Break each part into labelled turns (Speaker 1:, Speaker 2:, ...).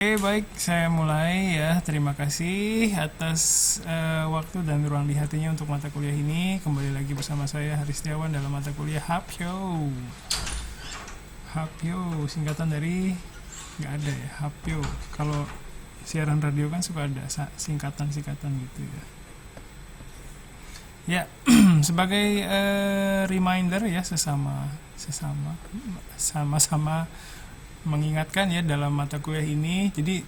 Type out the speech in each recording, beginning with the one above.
Speaker 1: Oke, baik, saya mulai ya. Terima kasih atas waktu dan ruang di hatinya untuk mata kuliah ini. Kembali lagi bersama saya Haris Setiawan dalam mata kuliah Hapyo. Hapyo singkatan dari nggak ada ya, Hapyo. Kalau siaran radio kan suka ada singkatan-singkatan gitu ya. Ya, sebagai reminder ya sama-sama mengingatkan ya dalam mata kuliah ini. Jadi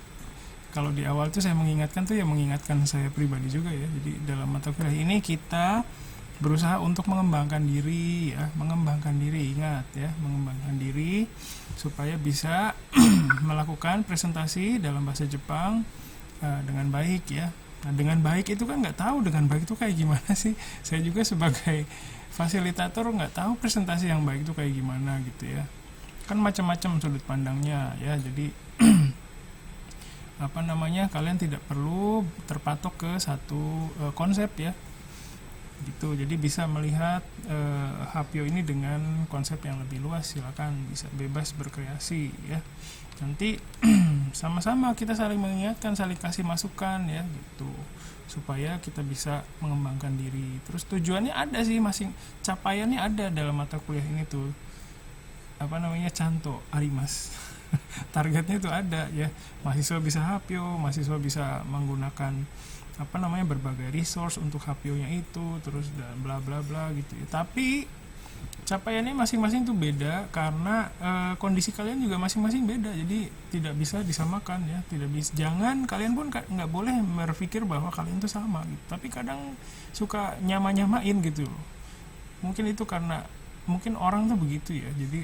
Speaker 1: kalau di awal tuh saya mengingatkan tuh ya mengingatkan saya pribadi juga ya. Jadi dalam mata kuliah ini kita berusaha untuk mengembangkan diri ya, mengembangkan diri, ingat ya, mengembangkan diri supaya bisa melakukan presentasi dalam bahasa Jepang dengan baik ya. Nah, dengan baik itu kan nggak tahu dengan baik itu kayak gimana sih. Saya juga sebagai fasilitator nggak tahu presentasi yang baik itu kayak gimana gitu ya. Kan macam-macam sudut pandangnya ya. Jadi kalian tidak perlu terpatok ke satu konsep ya gitu. Jadi bisa melihat Hapyo ini dengan konsep yang lebih luas. Silakan, bisa bebas berkreasi ya. Nanti sama-sama kita saling mengingatkan, saling kasih masukan ya gitu, supaya kita bisa mengembangkan diri. Terus tujuannya ada sih, capaiannya ada dalam mata kuliah ini tuh. Canto arimas. Targetnya itu ada ya. Mahasiswa bisa Hapyo, mahasiswa bisa menggunakan berbagai resource untuk Hapyo-nya itu, terus dan bla bla bla gitu ya. Tapi capaiannya masing-masing tuh beda karena kondisi kalian juga masing-masing beda. Jadi tidak bisa disamakan ya, tidak bisa. Jangan kalian pun nggak boleh berpikir bahwa kalian tuh sama gitu. Tapi kadang suka nyamain gitu. Mungkin itu karena mungkin orang tuh begitu ya. Jadi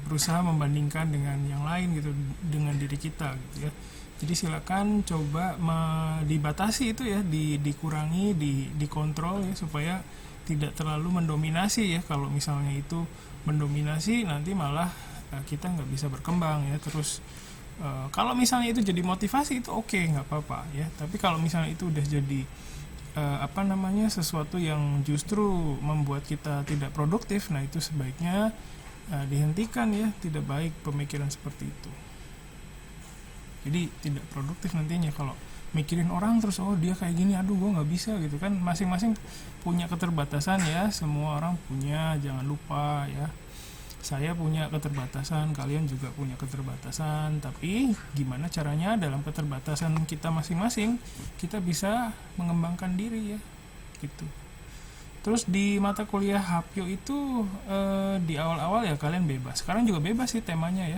Speaker 1: berusaha membandingkan dengan yang lain gitu, dengan diri kita gitu ya. Jadi silakan coba dibatasi itu ya, dikurangi, dikontrol ya, supaya tidak terlalu mendominasi ya. Kalau misalnya itu mendominasi nanti malah kita nggak bisa berkembang ya. Terus kalau misalnya itu jadi motivasi itu oke, nggak apa-apa ya. Tapi kalau misalnya itu udah jadi sesuatu yang justru membuat kita tidak produktif, nah itu sebaiknya dihentikan ya. Tidak baik pemikiran seperti itu. Jadi tidak produktif nantinya kalau mikirin orang terus, oh dia kayak gini, aduh gue nggak bisa gitu kan. Masing-masing punya keterbatasan ya, semua orang punya, jangan lupa ya. Saya punya keterbatasan, kalian juga punya keterbatasan, tapi gimana caranya dalam keterbatasan kita masing-masing kita bisa mengembangkan diri ya gitu. Terus di mata kuliah Hapyo itu di awal-awal ya kalian bebas, sekarang juga bebas sih temanya ya,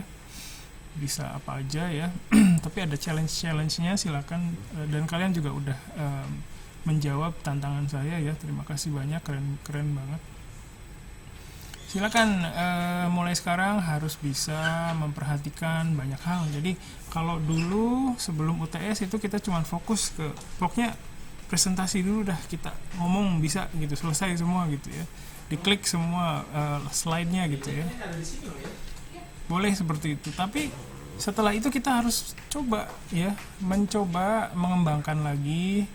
Speaker 1: bisa apa aja ya. Tapi ada challenge-nya, silakan. Dan kalian juga udah menjawab tantangan saya ya, terima kasih banyak, keren banget. Silakan, mulai sekarang harus bisa memperhatikan banyak hal. Jadi kalau dulu sebelum UTS itu kita cuma fokus ke pokoknya presentasi dulu, dah kita ngomong bisa gitu, selesai semua gitu ya, diklik semua slide-nya gitu ya, boleh seperti itu. Tapi setelah itu kita harus mencoba mengembangkan lagi.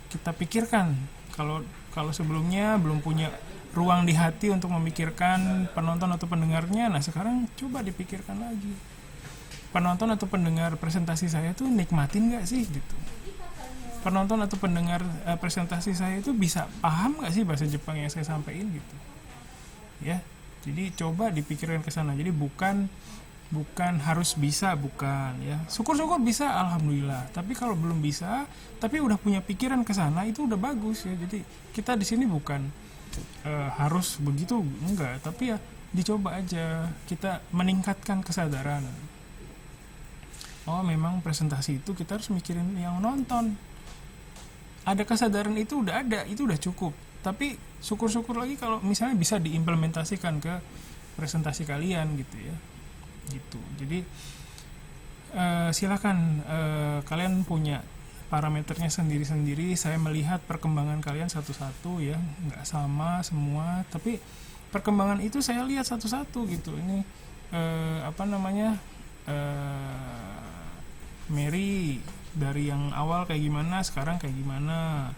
Speaker 1: Kita pikirkan, kalau sebelumnya belum punya ruang di hati untuk memikirkan penonton atau pendengarnya, nah sekarang coba dipikirkan lagi, penonton atau pendengar presentasi saya tuh nikmatin gak sih gitu. Penonton atau pendengar presentasi saya itu bisa paham gak sih bahasa Jepang yang saya sampaikan gitu ya. Jadi coba dipikirkan ke sana. Jadi bukan harus bisa, bukan ya. Syukur-syukur bisa, alhamdulillah. Tapi kalau belum bisa tapi udah punya pikiran ke sana, itu udah bagus ya. Jadi kita di sini bukan harus begitu, enggak, tapi ya dicoba aja, kita meningkatkan kesadaran. Oh memang presentasi itu kita harus mikirin yang nonton, ada kesadaran itu udah ada, itu udah cukup. Tapi syukur-syukur lagi kalau misalnya bisa diimplementasikan ke presentasi kalian gitu ya gitu. Jadi silakan, kalian punya parameternya sendiri-sendiri. Saya melihat perkembangan kalian satu-satu ya, nggak sama semua, tapi perkembangan itu saya lihat satu-satu gitu. Ini Mary dari yang awal kayak gimana, sekarang kayak gimana.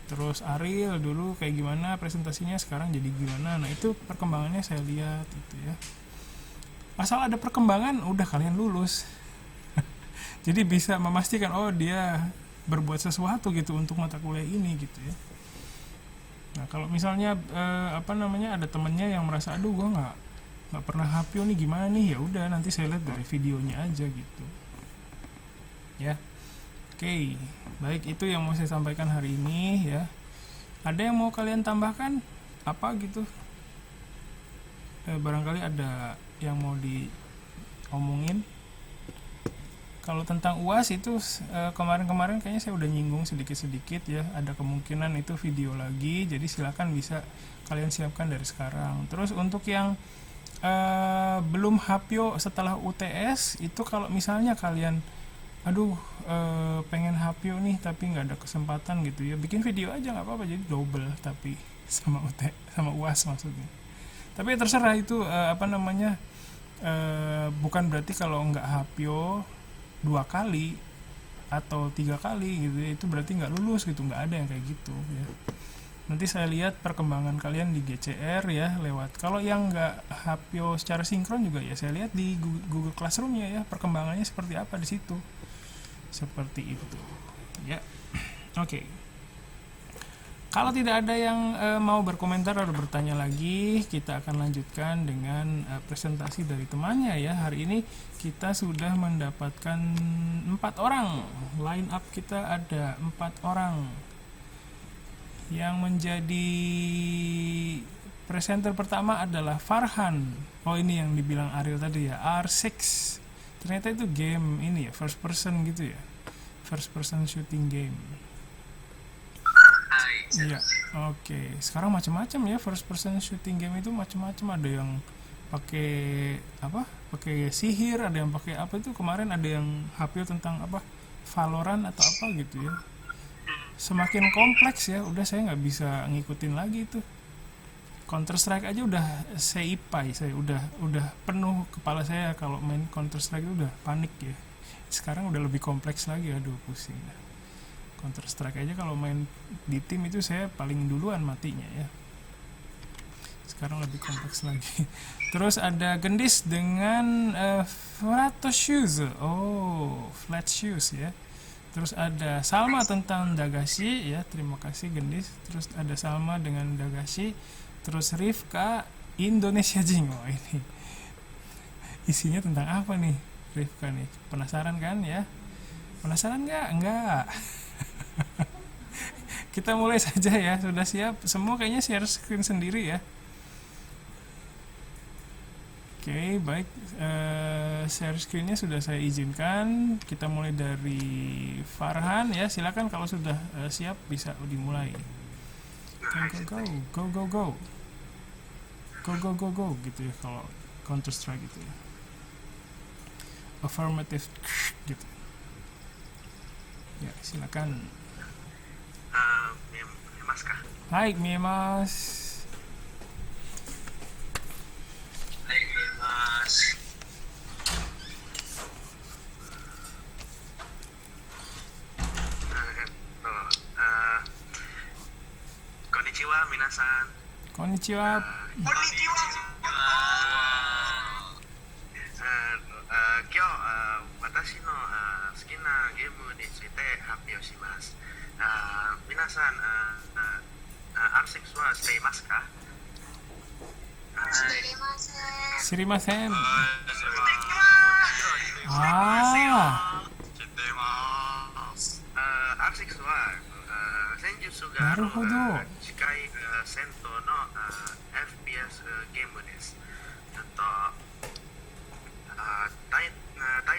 Speaker 1: Terus Ariel dulu kayak gimana presentasinya, sekarang jadi gimana. Nah itu perkembangannya saya lihat gitu ya. asal ada perkembangan udah kalian lulus. Jadi bisa memastikan oh dia berbuat sesuatu gitu untuk mata kuliah ini gitu ya. Nah kalau misalnya ada temennya yang merasa aduh gue nggak pernah hapio nih gimana nih, ya udah nanti saya lihat dari videonya aja gitu ya. Oke, baik, itu yang mau saya sampaikan hari ini ya. Ada yang mau kalian tambahkan apa gitu? Barangkali ada yang mau diomongin. Kalau tentang UAS itu kemarin-kemarin kayaknya saya udah nyinggung sedikit-sedikit ya. Ada kemungkinan itu video lagi, jadi silakan bisa kalian siapkan dari sekarang. Terus untuk yang belum hapio setelah UTS itu, kalau misalnya kalian pengen hapio nih tapi nggak ada kesempatan gitu ya, bikin video aja nggak apa-apa, jadi double tapi sama UAS maksudnya. Tapi terserah itu bukan berarti kalau nggak hapio 2 kali atau 3 kali gitu ya, itu berarti nggak lulus gitu, nggak ada yang kayak gitu ya. Nanti saya lihat perkembangan kalian di GCR ya lewat. Kalau yang nggak hapio secara sinkron juga ya saya lihat di Google Classroom-nya ya, perkembangannya seperti apa di situ. Seperti itu ya. Oke. Kalau tidak ada yang mau berkomentar atau bertanya lagi, kita akan lanjutkan dengan presentasi dari temannya ya. Hari ini kita sudah mendapatkan 4 orang. Line up kita ada 4 orang. Yang menjadi presenter pertama adalah Farhan. Oh, ini yang dibilang Ariel tadi ya, R6. Ternyata itu game ini ya, first person gitu ya. First person shooting game. Iya, oke. Sekarang macam-macam ya first person shooting game itu, macam-macam. Ada yang pakai pakai sihir, ada yang pakai apa itu, kemarin ada yang hapio tentang Valorant atau apa gitu ya. Semakin kompleks ya, udah saya nggak bisa ngikutin lagi itu. Counter Strike aja udah seipai, saya udah penuh kepala saya kalau main Counter Strike itu udah panik ya. Sekarang udah lebih kompleks lagi, aduh pusing. Counter Strike aja kalau main di tim itu saya paling duluan matinya ya. Sekarang lebih kompleks lagi. Terus ada Gendis dengan flat shoes. Oh, flat shoes ya. Terus ada Salma tentang Dagashi ya. Terima kasih Gendis. Terus ada Salma dengan Dagashi. Terus Rifka Indonesia Jing. Oh, ini isinya tentang apa nih Rifka nih? Penasaran kan ya? Penasaran nggak? Enggak. Kita mulai saja ya. Sudah siap? Semua kayaknya share screen sendiri ya. Oke, baik. Share screennya sudah saya izinkan. Kita mulai dari Farhan ya. Silakan kalau sudah siap bisa dimulai. Go gitu ya kalau Counter Strike gitu ya. Affirmative gitu. Ya, silakan. Hai, Mimas.
Speaker 2: Konnichiwa, minasan.
Speaker 1: Konnichiwa.
Speaker 2: Minasan, R6 wa shiteimasu ka?
Speaker 1: Sirimasen.
Speaker 2: R6 は戦術が
Speaker 1: なるほど。
Speaker 2: 近い戦闘の FPS ゲームです。大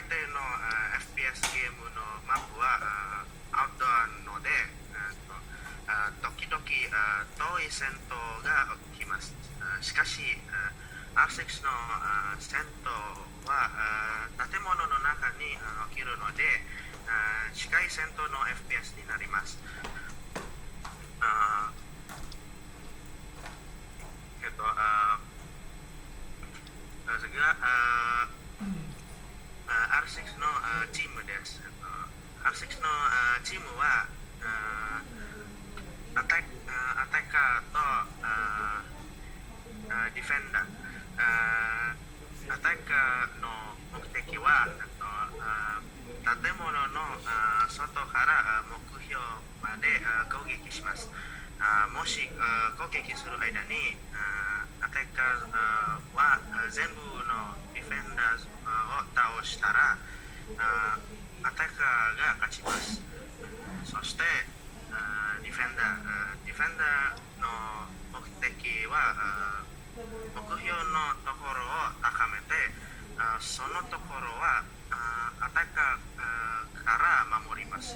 Speaker 2: 抵の FPS ゲームのマップはアウトドアので、時々遠い戦闘が起きます。しかし R6 の戦闘は建物の中に起きるので、近い戦闘の FPS になります。R6 のチームです。R6 のチームはアタッカーとディフェンダー。アタアタッカーの目的は建物の外から目標まで攻撃します。もし攻撃する間にアタッカーは全部のディフェンダーを倒したらアタッカーが勝ちます。そしてディフェンダーの目的は目標のところを高めてそのところはアタッカーから守ります。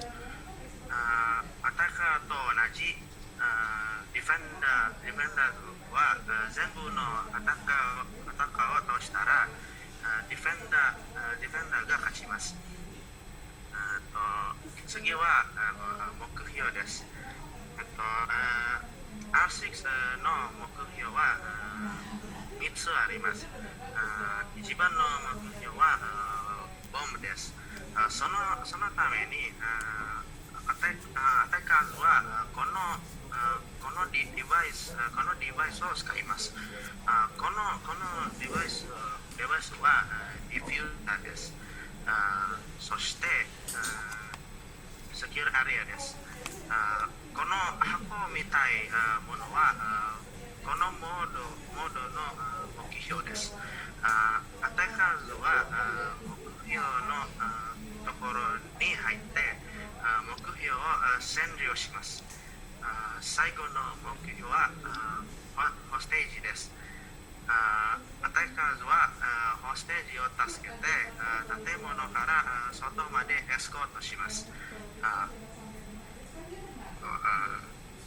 Speaker 2: アタッカーと同じディフェンダーは全部のアタッカーを通したらディフェンダーが勝ちます。次は目標です。R6 の目標は3つあります。一番の目標はボムです。そのためにアタッカーはこのデバイスを使います。このデバイスはディフューザーです。そしてセキュアリアです。この箱みたいものはこのモードの目標です。アタッカーは目標のところに入って目標を占領します。最後の目標はホステージです。アタッカーはホステージを助けて建物から外までエスコートします。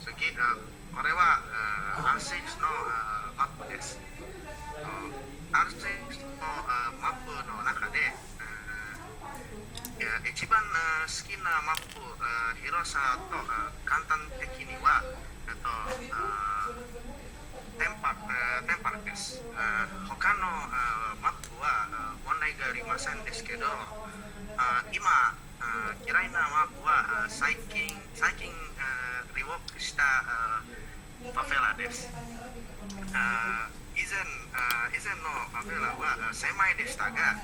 Speaker 2: 次、これはR6 のマップです。R6 のマップの中で一番好きなマップ広さと簡単的にはテンパルです。他のマップは問題がありませんですけど今嫌いなマップは最近リウォークしたファフェラです。以前のファフェラは狭いでしたが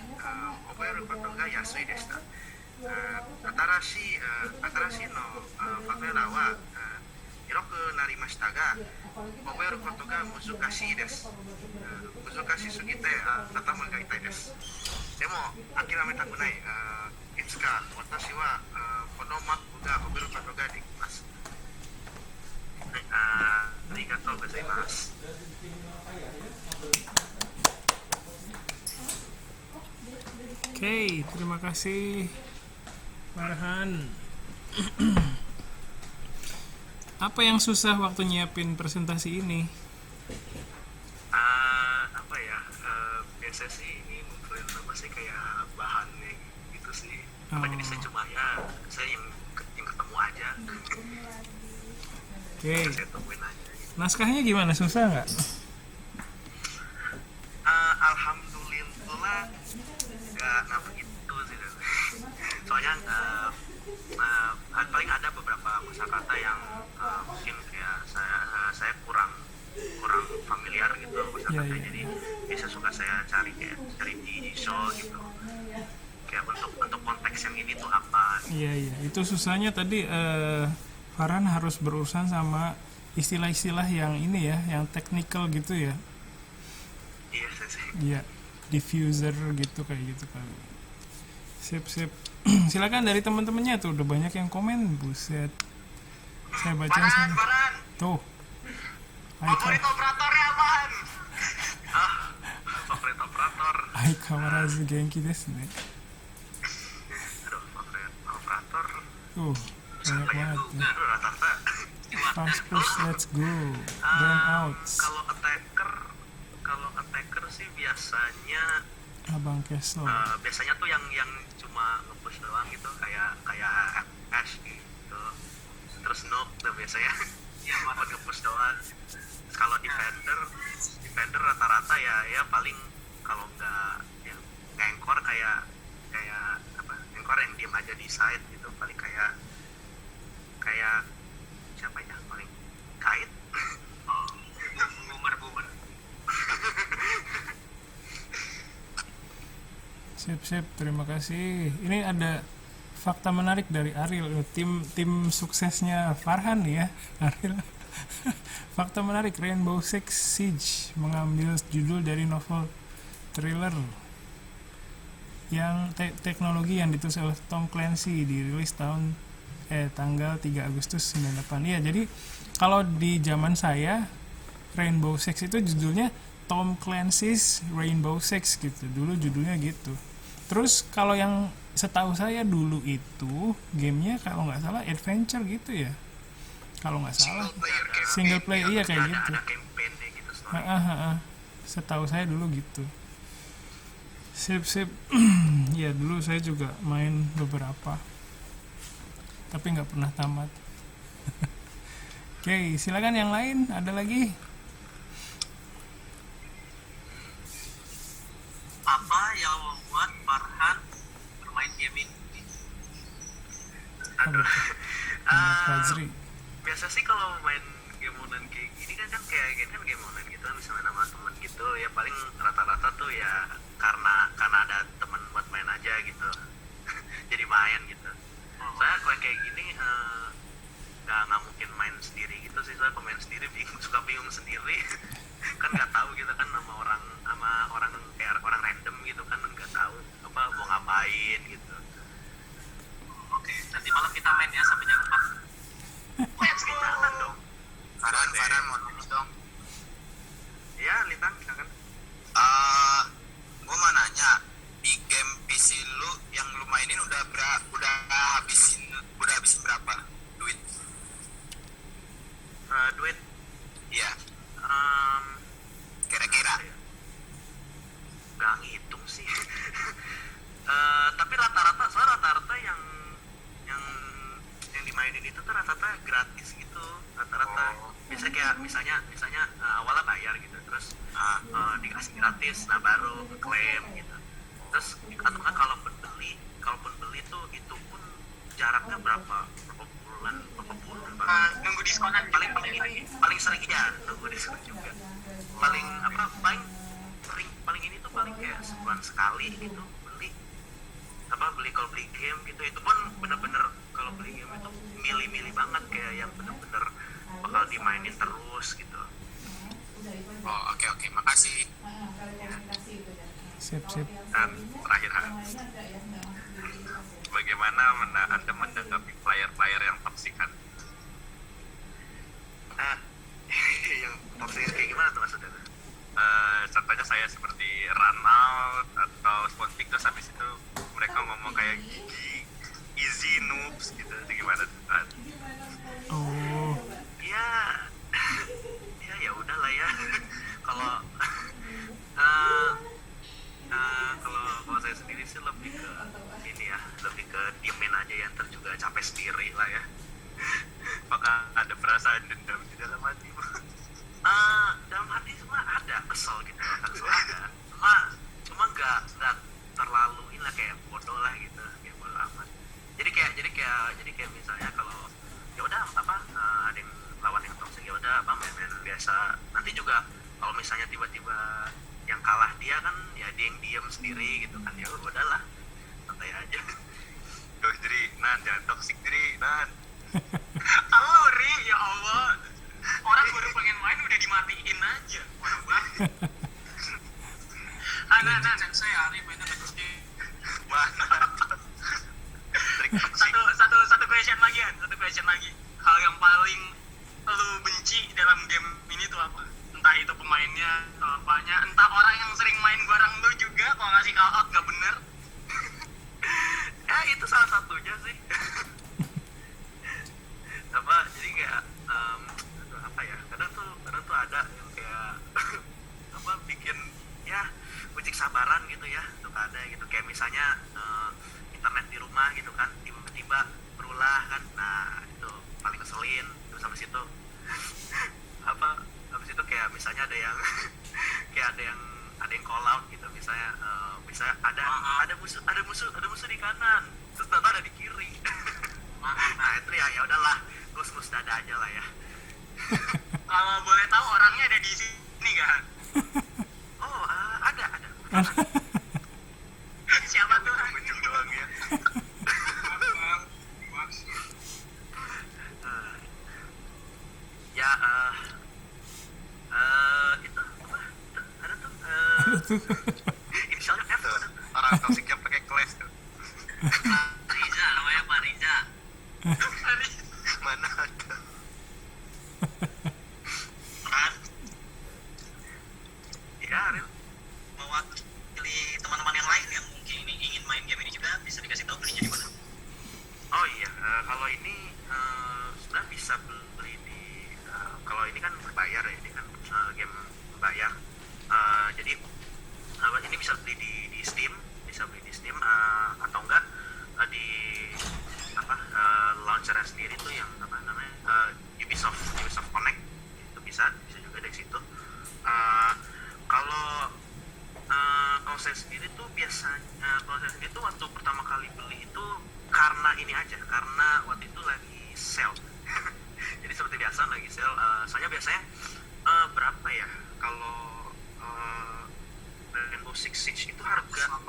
Speaker 2: 覚えることが安いでした。新しいのファフェラは広くなりましたが覚えることが難しいです。難しすぎて頭が痛いです。でも諦めたくない。いつか私はこのマップが覚えることができます。はい、ありがとうございます。
Speaker 1: Oke, terima kasih Farhan. Apa yang susah waktu nyiapin presentasi ini?
Speaker 2: Apa ya? Biasa sih ini ngumpulin apa sih kayak bahannya gitu sih. Apa jadi saya cuma ya saya yang ketemu aja.
Speaker 1: Oke.
Speaker 2: Saya temuin aja.
Speaker 1: Naskahnya gimana? Susah nggak?
Speaker 2: Alhamdulillah nggak begitu sih. Soalnya paling ada beberapa kosakata yang mungkin kayak saya kurang familiar gitu kosakata.
Speaker 1: Yeah.
Speaker 2: Jadi bisa suka saya cari di show gitu. Kayak untuk konteks yang ini tuh apa?
Speaker 1: Iya. Itu susahnya tadi Farhan harus berurusan sama istilah-istilah yang ini ya, yang technical gitu ya.
Speaker 2: Iya sih.
Speaker 1: Iya, diffuser gitu kayak gitu kali. Sip. Silakan dari teman-temannya tuh udah banyak yang komen, buset. Saya baca sini.
Speaker 2: Farhan.
Speaker 1: Tuh.
Speaker 2: Favorit operatornya apaan? Favorit operator.
Speaker 1: Aikawarazu genki desu ne.
Speaker 2: Aduh, favorit operator.
Speaker 1: Tuh, banyak banget. Ya.
Speaker 2: Aduh, rata-rata.
Speaker 1: Fast push, let's go. Burn out.
Speaker 2: Kalau attacker sih biasanya
Speaker 1: Abang Kesel.
Speaker 2: biasanya tuh yang cuma nge-push doang gitu kayak Ash gitu. Terus Nook tuh biasanya yang buat nge-push doang. Terus kalau defender rata-rata ya paling kalau nggak anchor kayak apa? Anchor yang diem aja di side gitu paling kayak siapa ya? Paling kait. Boomer.
Speaker 1: Sip, terima kasih. Ini ada fakta menarik dari Ariel, tim suksesnya Farhan nih ya, Ariel. Fakta menarik, Rainbow Six Siege mengambil judul dari novel thriller yang teknologi yang ditulis oleh Tom Clancy, dirilis tanggal 3 Agustus 98. Ya, jadi kalau di zaman saya Rainbow Six itu judulnya Tom Clancy's Rainbow Six gitu. Dulu judulnya gitu. Terus kalau yang setahu saya dulu itu gamenya kalau nggak salah adventure gitu ya. Kalau nggak salah single player iya kayak gitu.
Speaker 2: Ada campaign gitu story.
Speaker 1: Setahu saya dulu gitu. Sip. Ya dulu saya juga main beberapa, tapi nggak pernah tamat. Oke, silakan yang lain. Ada lagi?
Speaker 3: Apa yang membuat Farhan bermain game ini?
Speaker 2: Aduh.
Speaker 1: Fajri.
Speaker 2: Biasa sih kalau main game online kayak gini kan kayak game online gitu, misalnya sama teman gitu ya, paling rata-rata tuh ya karena ada teman buat main aja gitu. Jadi main gitu. Saya kalau kayak gini nggak mungkin main sendiri gitu sih. Saya pemain sendiri suka bingung sendiri. Kan nggak tahu gitu kan sama orang kayak orang random gitu kan, nggak tahu apa mau ngapain gitu.
Speaker 3: Oke, nanti malam kita main ya sampai jam 4.
Speaker 2: Jangan dong.
Speaker 4: Farhan mau nanya dong.
Speaker 2: Ya, Lintang silakan.
Speaker 4: Gue mau nanya, di game PC lu yang lu mainin udah habisin berapa duit?
Speaker 2: Duit
Speaker 4: Iya,
Speaker 2: um,
Speaker 4: kira-kira.
Speaker 2: nggak ngitung sih. Tapi rata-rata yang dimainin itu tuh rata-rata gratis gitu, rata-rata. Biasanya kayak misalnya awalnya bayar gitu, terus dikasih gratis, nah baru klaim gitu. Terus atau kan kalaupun beli tuh itu pun jaraknya berapa bulan
Speaker 3: Nunggu diskonan
Speaker 2: paling sering ya nunggu diskon juga. Paling ini tuh paling kayak sebulan sekali gitu beli kalau beli game gitu. Itu pun bener-bener kalau beli game itu milih-milih banget, kayak yang bener-bener bakal dimainin terus gitu.
Speaker 4: Oh, oke, makasih.
Speaker 1: Sip.
Speaker 2: Dan terakhir, bagaimana Anda menanggapi player-player yang toksikan? Yang toksik kayak gimana tuh maksudnya? Contohnya saya seperti Ranout atau Spontik, terus habis itu mereka ngomong kayak gigi, easy noobs gitu, itu gimana tuh?
Speaker 1: Oh,
Speaker 2: Ya udahlah ya. Kalau kalau saya sendiri sih lebih ke diemin aja ya, ntar juga capek sendiri lah ya. Maka ada perasaan dendam di dalam hati. Dalam hati semua ada kesel gitu, ada. Cuma nggak terlalu inilah, kayak bodoh lah gitu, kayak bodoh amat. Jadi kayak misalnya kalau ya udah ada yang lawan yang toksik, ya udah main biasa. Nanti juga kalau misalnya tiba-tiba yang kalah dia kan ya dia yang diam sendiri gitu kan, ya udahlah santai aja. Tuh, jadi jangan toksik diri
Speaker 3: Ri, ya Allah. Orang baru pengen main udah dimatiin aja. Orang banget. Saya Ari mainnya bagus deh. Satu question lagi. Hal yang paling lu benci dalam game ini tuh apa? Entah itu pemainnya atau apanya, entah orang yang sering main bareng lu juga kalau ngasih call out gak bener.
Speaker 2: Ya itu salah satunya sih. Jadi kayak kadang tuh ada yang kayak bikin ya uji kesabaran gitu ya, tuh ada gitu, kayak misalnya internet di rumah gitu kan tiba-tiba berulah kan, nah itu paling keselin. Terus habis itu kayak misalnya ada yang call out gitu, misalnya ada musuh di kanan, terus ternyata ada di kiri. Nah itu ya udahlah, lus dada aja lah ya.
Speaker 3: Kalau boleh tahu orangnya ada di sini kan?
Speaker 2: Oh ada.
Speaker 3: Siapa tuh?
Speaker 2: ujung doang ya. Ya itu apa tuh, ada tuh inisialnya F tuh, ada tuh. Orang toxic yang pakai class tuh.
Speaker 3: Riza namanya Pak Riza.
Speaker 2: Mana ada.
Speaker 3: Kan
Speaker 2: Ya Ril.
Speaker 3: mewakili teman-teman yang lain yang mungkin ini ingin main game ini juga bisa dikasih tahu belinya di mana.
Speaker 2: Oh iya, kalau ini sebenarnya bisa beli di kalau ini kan berbayar ya, ini kan game berbayar. Jadi ini bisa beli di Steam, atau enggak di apa launchernya sendiri tuh yang apa namanya Ubisoft Connect itu bisa juga dari situ. Kalau kalau saya sendiri tuh biasanya waktu pertama kali beli itu karena ini aja, karena waktu itu lagi sale. Jadi seperti biasa lagi sale. Soalnya biasanya berapa ya kalau Rainbow Six Siege itu harganya,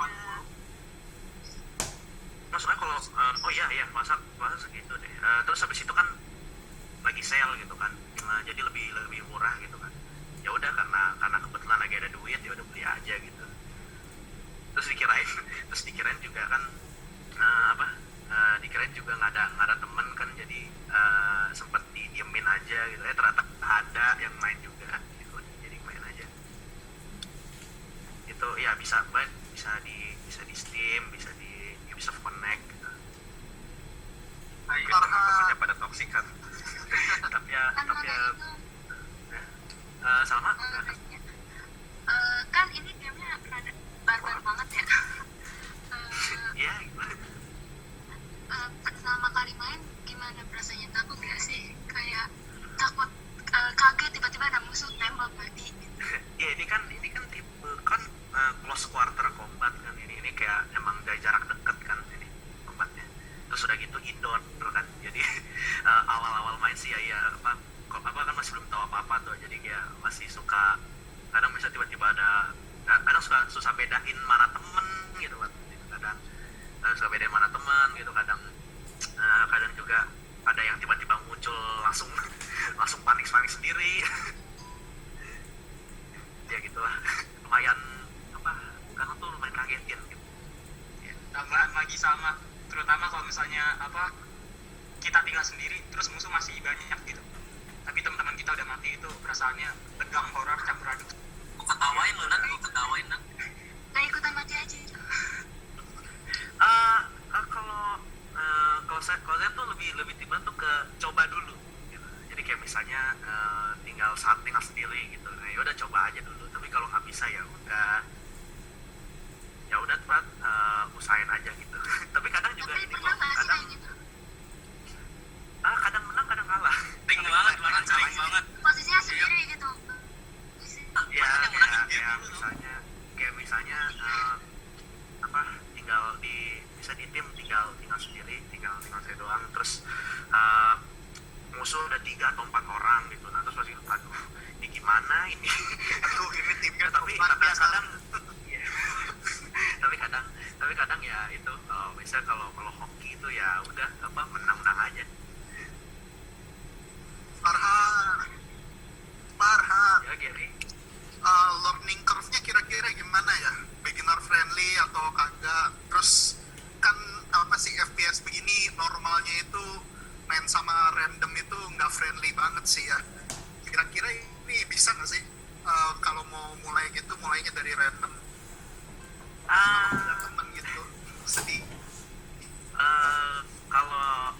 Speaker 2: maksudnya kalau oh iya masa segitu deh. Terus habis itu kan lagi sale gitu kan, jadi lebih murah gitu kan. Ya udah karena kebetulan lagi ada duit, ya udah beli aja gitu. Terus dikirain juga kan dikirain juga nggak ada temen kan, jadi sempet didiemin aja gitu. Ternyata ada yang main juga gitu, jadi main aja. Itu ya bisa di Steam, bisa di Ubisoft Connect gitu. Temennya pada toxic kan. tapi ya sama
Speaker 5: Kan ini gamenya rada barbar banget ya.
Speaker 2: ya gimana.
Speaker 5: Pertama kali main gimana rasanya, takut gak sih? Kayak takut kaget tiba-tiba ada musuh tembak mati gitu.
Speaker 2: Ya ini kan tipe kan close quarter combat kan, ini kayak emang dari jarak dekat kan ini combatnya. Terus udah gitu indoor kan, jadi awal-awal main sih ya apa kan masih belum tahu apa-apa tuh, jadi ya masih suka kadang bisa tiba-tiba ada, kadang susah bedain mana temen gitu kan, kadang suka bedain mana teman gitu, kadang juga ada yang tiba-tiba muncul langsung panik sendiri. Ya gitulah, lumayan apa, karena tuh lumayan kagetin gitu ya.
Speaker 3: Tambah lagi sama, terutama kalau misalnya apa kita tinggal sendiri terus musuh masih banyak gitu, tapi teman-teman kita udah mati, itu perasaannya tegang, horor campur aduk. Ketawain lo Nan,
Speaker 5: Nah ikutan mati aja.
Speaker 2: Kalau saya tuh lebih tiba tuh ke coba dulu gitu. Jadi kayak misalnya tinggal sendiri gitu, nah, ya udah coba aja dulu. Tapi kalau nggak bisa ya udah tepat, usahain aja gitu. Tapi kadang juga
Speaker 5: Tapi
Speaker 2: ini
Speaker 5: pernah
Speaker 2: kok
Speaker 5: gak sih
Speaker 2: kadang
Speaker 5: kayak gitu?
Speaker 2: kadang menang kadang kalah.
Speaker 3: Sering banget.
Speaker 5: Posisinya sendiri gitu.
Speaker 2: Misalnya tinggal bisa di tim, tinggal sendiri, tinggal saya doang. Terus musuh ada 3 atau 4 orang gitu. Nah terus pasti aduh ini gimana ini. Aduh ini timnya tapi ya kadang ya. tapi kadang ya itu misalnya kalau hoki itu ya udah menang aja.
Speaker 4: Farhan,
Speaker 2: Ya Gary.
Speaker 4: learning curve-nya kira-kira gimana ya? Beginner friendly atau kagak? Terus kan apa sih, FPS begini normalnya itu main sama random itu nggak friendly banget sih ya. Kira-kira ini bisa nggak sih kalau mau mulai gitu, mulainya dari random? Ada temen gitu, sedih.
Speaker 2: Kalau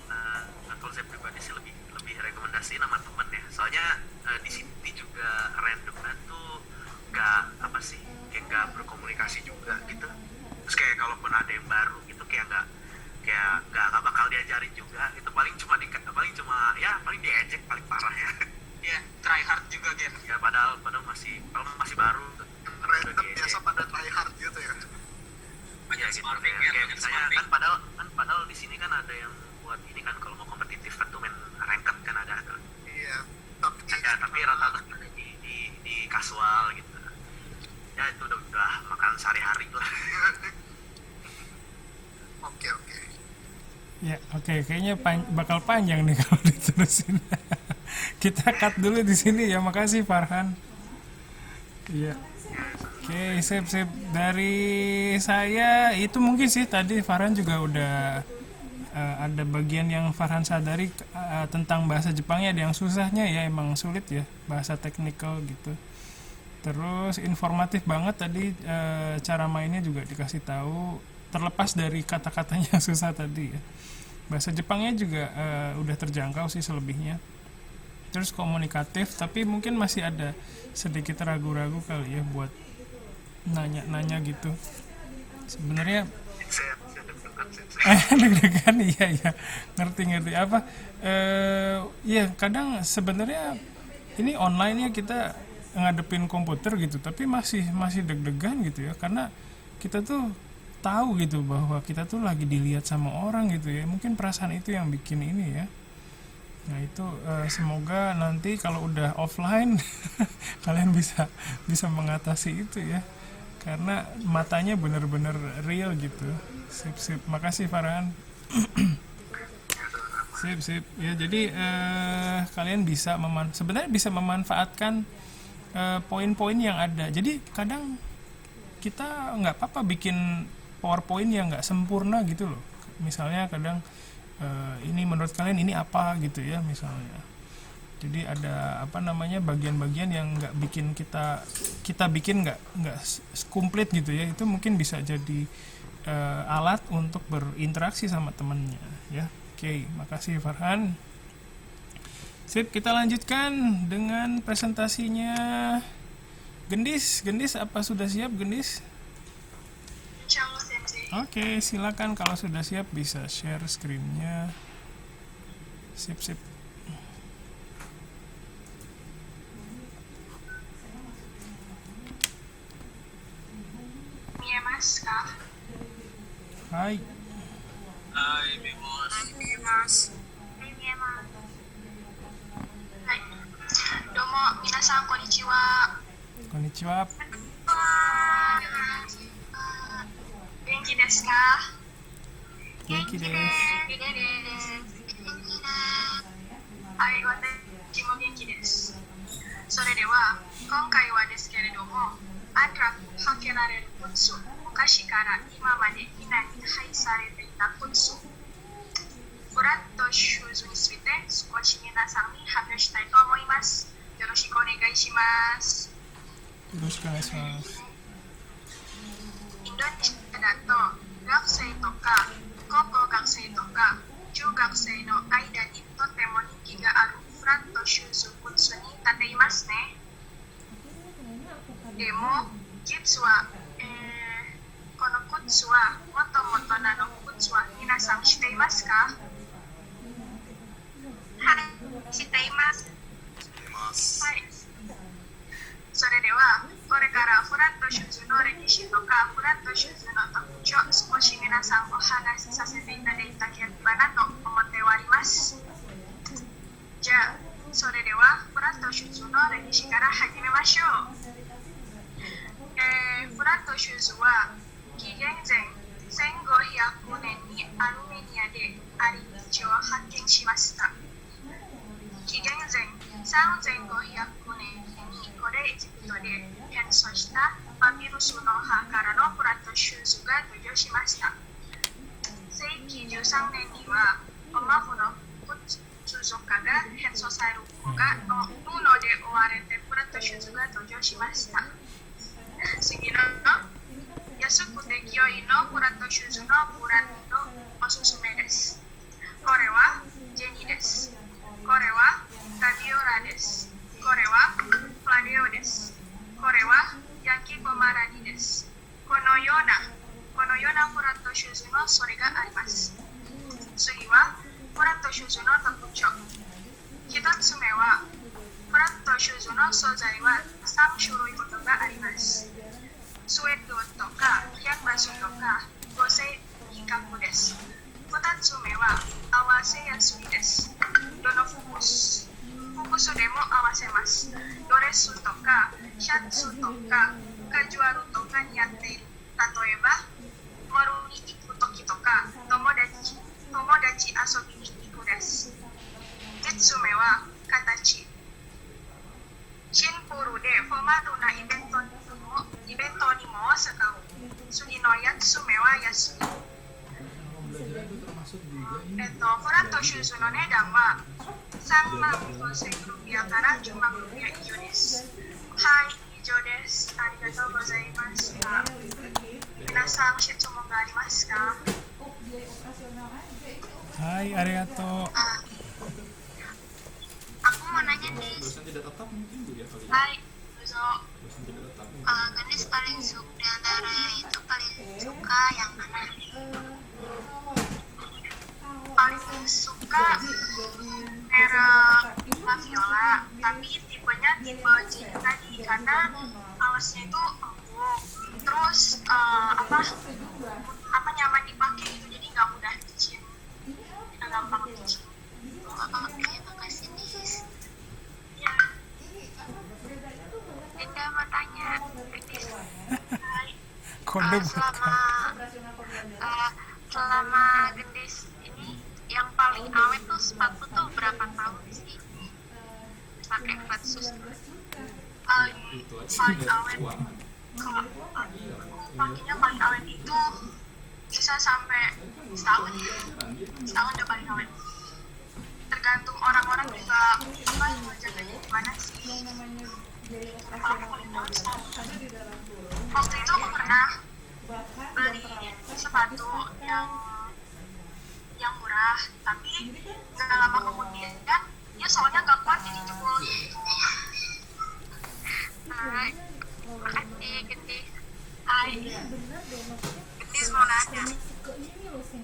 Speaker 2: saya pribadi sih lebih rekomendasi nama temen ya. Soalnya di sini juga randomnya tuh kayak nggak berkomunikasi juga gitu. Terus kayak kalaupun ada yang baru gitu kayak nggak bakal diajarin juga gitu. Paling diejek paling parah ya.
Speaker 3: Ya try hard juga game.
Speaker 2: Ya padahal masih baru.
Speaker 4: Random biasa pada try hard gitu ya.
Speaker 2: Ya gitu kayak misalnya kan padahal di sini kan ada yang buat ini kan, kalau mau kompetitif kan tuh main ranked kan ada tuh.
Speaker 4: Iya,
Speaker 2: Tapi rata-rata di kasual gitu. Ya itu udah makan sehari-hari lah.
Speaker 1: Ya, oke, kayaknya bakal panjang nih kalau diterusin. Kita cut dulu di sini ya. Makasih Farhan. Iya. Oke, sip. Dari saya itu mungkin sih tadi Farhan juga udah ada bagian yang Farhan sadari tentang bahasa Jepangnya ada yang susahnya ya, emang sulit ya, bahasa teknikal gitu. Terus informatif banget tadi, cara mainnya juga dikasih tahu, terlepas dari kata-katanya yang susah tadi ya. Bahasa Jepangnya juga udah terjangkau sih selebihnya. Terus komunikatif, tapi mungkin masih ada sedikit ragu-ragu kali ya buat nanya-nanya gitu. Sebenarnya
Speaker 2: Saya deg-degan sensei.
Speaker 1: deg-degan, iya ngerti apa, ya kadang sebenarnya ini online ya, kita ngadepin komputer gitu, tapi masih deg-degan gitu ya, karena kita tuh tahu gitu bahwa kita tuh lagi dilihat sama orang gitu ya. Mungkin perasaan itu yang bikin ini ya. Nah itu semoga nanti kalau udah offline kalian bisa mengatasi itu ya, karena matanya bener-bener real gitu. Sip, makasih Farhan. Sip ya. Jadi kalian sebenarnya bisa memanfaatkan poin-poin yang ada. Jadi kadang kita nggak apa-apa bikin PowerPoint yang nggak sempurna gitu loh. Misalnya kadang ini menurut kalian ini apa gitu ya misalnya. Jadi ada bagian-bagian yang nggak bikin kita bikin nggak komplit gitu ya. Itu mungkin bisa jadi alat untuk berinteraksi sama temennya ya. Oke, makasih Farhan. Sip, kita lanjutkan dengan presentasinya Gendis. Apa sudah siap Gendis?
Speaker 5: Insyaallah sensei.
Speaker 1: Oke, silakan kalau sudah siap bisa share screen-nya. Sip.
Speaker 5: 見えますか？
Speaker 1: はい。
Speaker 3: Hai, Bebos.
Speaker 5: はい、見えます。はい。どうも、皆さん、こんにちは。
Speaker 1: こんにちは。
Speaker 5: 元気ですか？
Speaker 1: 元気です。
Speaker 5: はい、私も元気です。それでは、今回はですけれども、安楽かけられるコツ、昔から今までみんなに配されていたコツ、フラットシューズについて少し皆さんに発表したいと思います。よろしくお願いします。
Speaker 1: よろしくお願いします。
Speaker 5: インドネシアだと学生とか高校学生とか中学生の間にとても人気があるフラットシューズ靴になっていますね。でも実は、この靴はもともとの靴は皆さん知っていますか？はい、知っています。
Speaker 4: 出ます。
Speaker 5: はい。それではこれからフラットシューズの歴史とかフラットシューズの特徴少し皆さんお話しさせていただければなと思っております。じゃあそれではフラットシューズの歴史から始めましょう。フラットシューズは紀元前1500年にアルメニアであり道を発見しました。紀元前3500年に古代エジプトで変装したパピルスの葉からのフラットシューズが登場しました。世紀13年にはオマフの靴族家が変装される子が布で覆われてフラットシューズが登場しました。次の安くて勢いのフラットシューズのブランドおすすめです。これはジェニーです。これはタビオラです。これはフラビオです。これはヤンキーポマラニです。このようなフラットシューズのそれがあります。次はフラットシューズの特徴。一つ目はフラットシューズの素材は3種類ほどがあります。スウェットとかキャンバスとか合成比較です。2つ目は合わせやすいです。どの服装でも合わせます。ドレスとかシャツとかカジュアルとかにやっている。例えばモールに行く時とか友達フラットシューズの値段は3万5000ルピアから10万ルピア以上です。はい、以上です。ありがとうございました。皆さん、質問がありますか？
Speaker 1: はい、ありがとう。
Speaker 5: Aku mau nanya nih. Hai, Uzo. Gendis paling suka di antara itu paling suka yang mana? Paling suka merek Laviola, tapi tipenya tipe jeans tadi karena alasnya itu empuk, terus apa nyaman dipakai gitu, jadi nggak mudah licin, nggak gampang licin. Oke, makasih Nis. Ya. Linda mau tanya, Nis. Hai.
Speaker 1: Kode buat
Speaker 5: Selama Gendis ini yang paling awet tuh sepatu tuh berapa tahun sih pakai flat shoes? Paling awet kalau aku pakainya paling awet itu bisa sampai setahun udah paling awet. Tergantung orang-orang juga mau jaganya gimana sih. Kalau aku paling awet setahun. Waktu itu aku pernah beli sepatu yang murah, tapi nggak lama kemudian kan dia soalnya nggak kuat jadi jebol. Hai, makasih Gendis. Hai, Gendis mau nanya.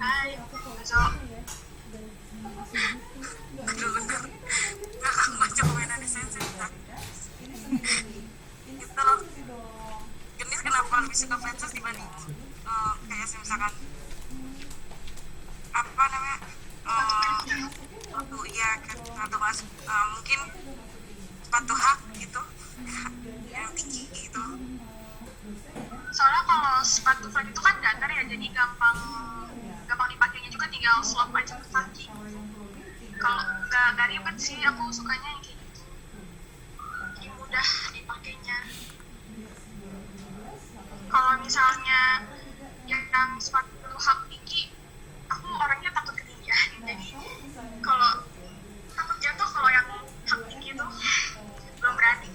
Speaker 5: Hai, Uzo. Nggak baca komenan di sensei. Itu Gendis kenapa lebih suka flat dibanding kayak misalkan apa namanya sepatu ya kan, atau mungkin sepatu hak gitu yang tinggi gitu. Soalnya kalau sepatu flat itu kan datar ya, jadi gampang dipakainya juga, tinggal slop aja ke kaki. Kalau nggak ribet sih, aku sukanya yang kayak gitu, jadi mudah dipakainya. Kalau misalnya yang sepatu hak tinggi, aku orangnya takut ketinggian, jadi kalau takut jatuh kalau yang hak tinggi tuh belum berani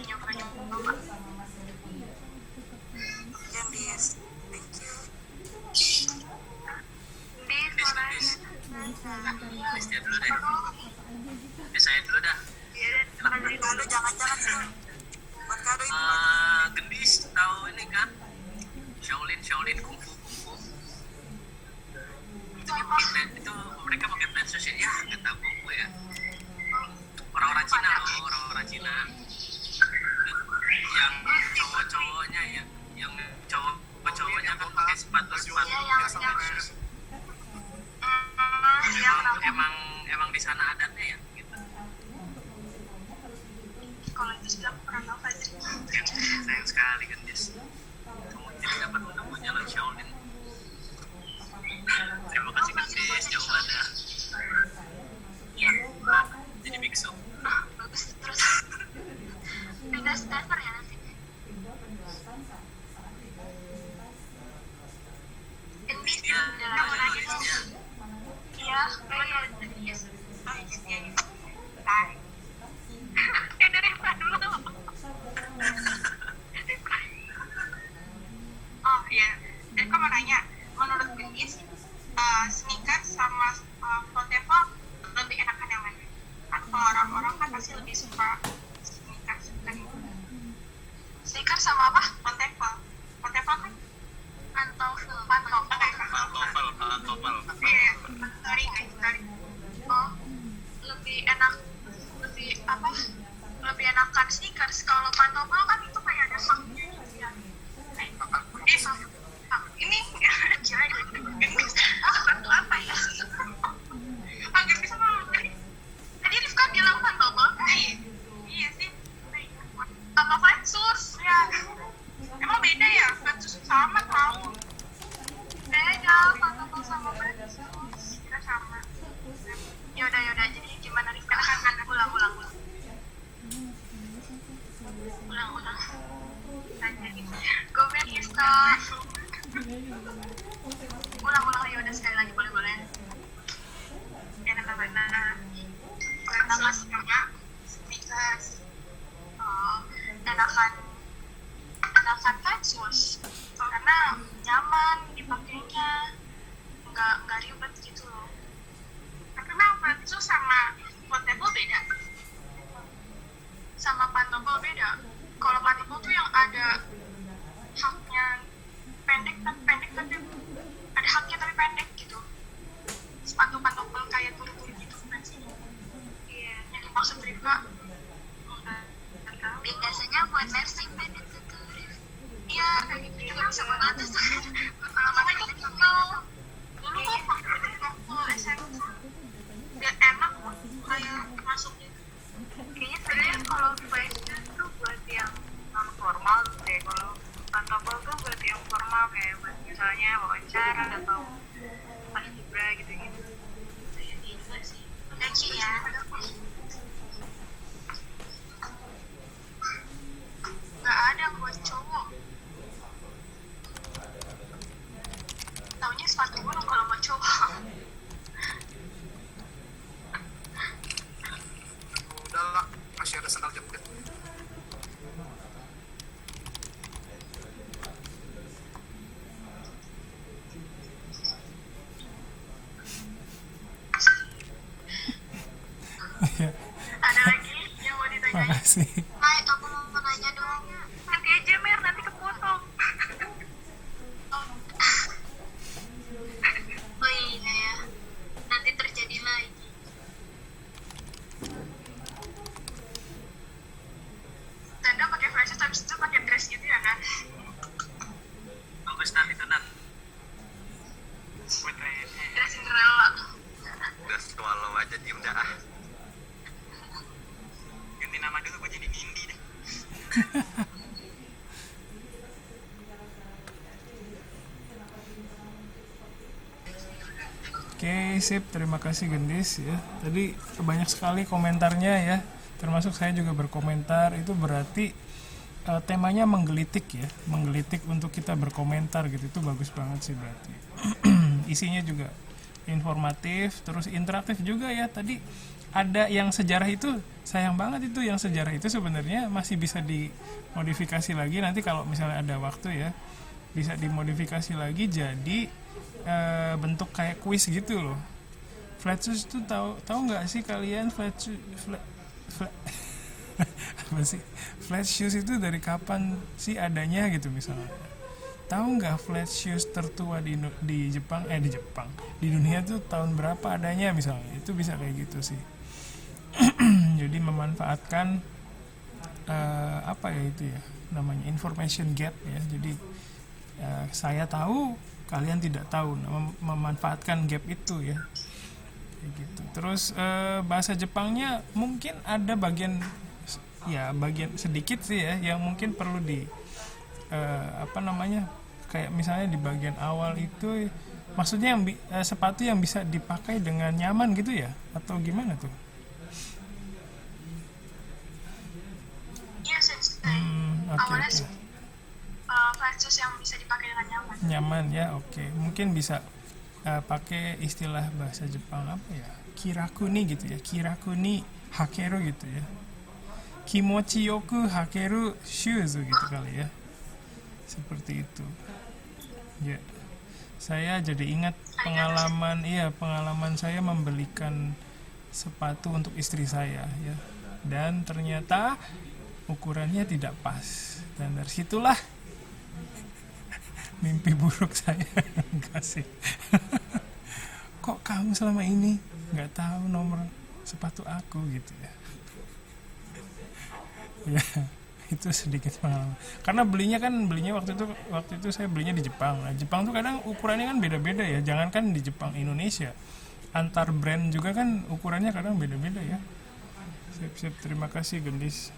Speaker 5: nyoba. Gendis, thank you. Gendis mau nanya.
Speaker 3: Saya dulu deh. Saya dulu dah.
Speaker 5: Iya deh, kado jangan-jangan itu buat kado itu.
Speaker 3: Gendis tahu ini kan? Shaolin kungfu.
Speaker 5: Itu apa?
Speaker 3: Itu mereka pakai flat shoes ya? Nggak tahu gue ya. Orang-orang Cina. Yang cowok-cowoknya ya, yang cowok-cowoknya kan pakai sepatu
Speaker 5: yang
Speaker 3: emang di sana adatnya ya gitu.
Speaker 5: kalau itu sudah aku pernah tahu aja.
Speaker 3: Sayang sekali kan Des, kamu tidak dapat menemu jalan Shaolin. Terima kasih Des jawabannya. Ya, jadi biksu.
Speaker 5: Bagus, terus beda dasar ya nanti. Gendis
Speaker 3: Iya,
Speaker 5: mau nanya
Speaker 3: Des,
Speaker 5: dong.
Speaker 3: ya.
Speaker 5: Iya, Gendis. Bentar. Dari Reva dulu tuh. Oh iya, aku mau nanya, menurut Gendis, sneakers sama footwear lebih enakan yang mana? Atau orang-orang kan pasti lebih suka sneakers kan? Sneakers sama apa? Footwear kan? Pantofel. Iya, sorry. Oh, lebih enakan sneakers. Kalau pantofel kan itu kayak ada haknya gitu ya. Ini kira Gendis itu apa ya? Agak bisa ngomong. Tadi Rifka bilang pantofel. Iya sih. Apa flatsus? Ya. Emang beda ya? Flatsus sama tahu. Beda pantofel sama flatsus. Kira sama. Yaudah. Jadi gimana Rifka? Ulang. Ulang-ulang ya udah sekali lagi boleh-boleh. Enak banget. Karena maksudnya because enakan Flatsus karena nyaman dipakainya, nggak ribet gitu loh. Tapi memang Flatsus sama portable beda, sama pantable beda. Kalau pantable tuh yang ada haknya pendek tapi ada haknya tapi pendek gitu. Sepatu pantable kayak turu-turu gitu kan sih. Iya, yang dimaksud Rifka. Biasanya buat nursing pendek tuh. Iya, kayak gitu juga bisa buat atas. Kalau makanya dulu kok pakai waktu SMP nggak enak kayak masuknya. Kayaknya sebenarnya kalau fashion tuh buat yang non formal deh. Kalau pantable tuh buat yang formal kayak buat misalnya wawancara atau pas libra gitu-gitu. Iya juga sih. Kecil ya. Nggak ada buat cowok. Taunya sepatu gunung kalau buat cowok.
Speaker 4: Udahlah, masih ada sandal jepit.
Speaker 5: Ada lagi yang mau ditanyain?
Speaker 1: Makasih.
Speaker 5: Hai, aku mau nanya dong. Nanti aja Mer, nanti kepotong. Oh iya ya, nanti terjadi lagi. Tanda pakai flash habis itu pakai dress gitu ya kan?
Speaker 3: Bagus Nan itu Nan. Buat
Speaker 5: Dress Cinderella.
Speaker 2: Udah swallow aja diem dah.
Speaker 3: ganti nama dulu gue jadi Nindi deh.
Speaker 1: Oke, sip. Terima kasih Gendis ya. Tadi banyak sekali komentarnya ya. Termasuk saya juga berkomentar. Itu berarti temanya menggelitik ya. Menggelitik untuk kita berkomentar gitu. Itu bagus banget sih berarti. Isinya juga informatif, terus interaktif juga ya. Tadi ada yang sejarah itu, sayang banget itu yang sejarah itu sebenarnya masih bisa dimodifikasi lagi nanti kalau misalnya ada waktu ya. Bisa dimodifikasi lagi jadi bentuk kayak kuis gitu loh. Flat shoes itu tahu nggak sih kalian flat apa sih? Flat shoes itu dari kapan sih adanya gitu misalnya? Tahu nggak flat shoes tertua di Jepang di dunia tuh tahun berapa adanya misalnya? Itu bisa kayak gitu sih. Jadi memanfaatkan apa ya itu ya namanya information gap ya. Jadi saya tahu kalian tidak tahu, memanfaatkan gap itu ya kayak gitu. Terus bahasa Jepangnya mungkin ada bagian sedikit sih ya yang mungkin perlu di kayak misalnya di bagian awal itu maksudnya yang sepatu yang bisa dipakai dengan nyaman gitu ya atau gimana tuh?
Speaker 5: Iya, sensei.
Speaker 1: Oke.
Speaker 5: Awalnya flat shoes yang bisa dipakai dengan nyaman.
Speaker 1: Nyaman ya, oke. Mungkin bisa pakai istilah bahasa Jepang apa ya? Kirakuni gitu ya. Kirakuni hakeru gitu ya. Kimochi yoku hakeru shoes gitu kali ya. Seperti itu. Ya. Saya jadi ingat pengalaman saya membelikan sepatu untuk istri saya ya. Dan ternyata ukurannya tidak pas. Dan dari situlah mimpi buruk saya. Enggak sih. Kok kamu selama ini nggak tahu nomor sepatu aku gitu ya? Ya, itu sedikit pengalaman. Karena belinya waktu itu saya belinya di Jepang. Nah, Jepang tuh kadang ukurannya kan beda-beda ya. Jangankan di Jepang, Indonesia. Antar brand juga kan ukurannya kadang beda-beda ya. Sip, terima kasih Gendis.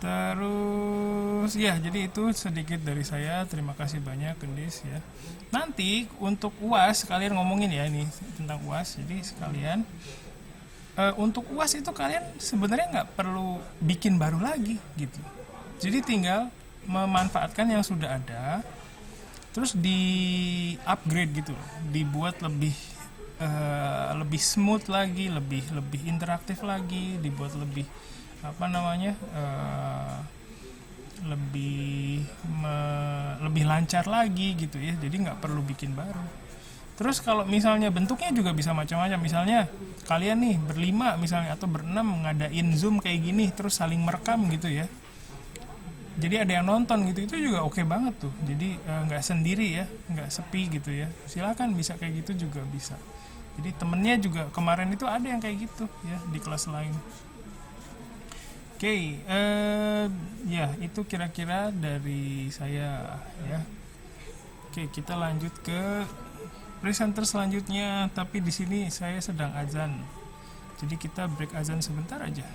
Speaker 1: Terus ya jadi itu sedikit dari saya. Terima kasih banyak Gendis ya. Nanti untuk UAS kalian ngomongin ya ini tentang UAS. Jadi sekalian untuk UAS itu kalian sebenarnya nggak perlu bikin baru lagi gitu. Jadi tinggal memanfaatkan yang sudah ada. terus di upgrade gitu loh, dibuat lebih lebih smooth lagi, lebih interaktif lagi, dibuat lebih apa namanya lebih lancar lagi gitu ya, jadi nggak perlu bikin baru. Terus kalau misalnya bentuknya juga bisa macam-macam, misalnya kalian nih berlima misalnya atau berenam ngadain Zoom kayak gini terus saling merekam gitu ya, jadi ada yang nonton gitu, itu juga oke banget tuh, jadi nggak sendiri ya, nggak sepi gitu ya, silakan bisa kayak gitu juga bisa. Jadi temennya juga kemarin itu ada yang kayak gitu ya di kelas lain. Oke, ya itu kira-kira dari saya ya. Oke, kita lanjut ke presenter selanjutnya, tapi di sini saya sedang azan, jadi kita break azan sebentar aja,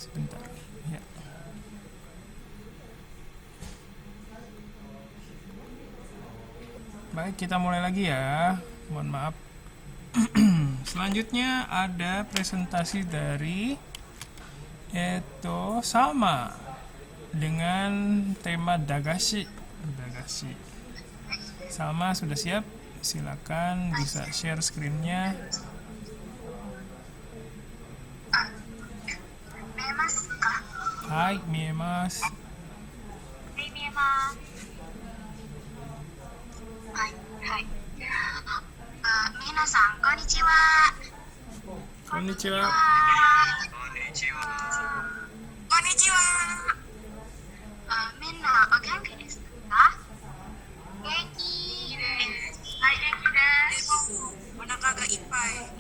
Speaker 1: sebentar ya. Baik, kita mulai lagi ya, mohon maaf. Selanjutnya ada presentasi dari sama dengan tema Dagashi. Sama sudah siap? Silakan bisa share screen-nya.
Speaker 5: 見えますか？
Speaker 1: Hai, miemasu.
Speaker 5: はい、見えます。はいはい。皆さんこんにちは。
Speaker 1: Konnichiwa.
Speaker 3: こんにちは。
Speaker 5: こんにちは。みんなお元気ですか？元気です。はい、元気です。お腹がいっぱい。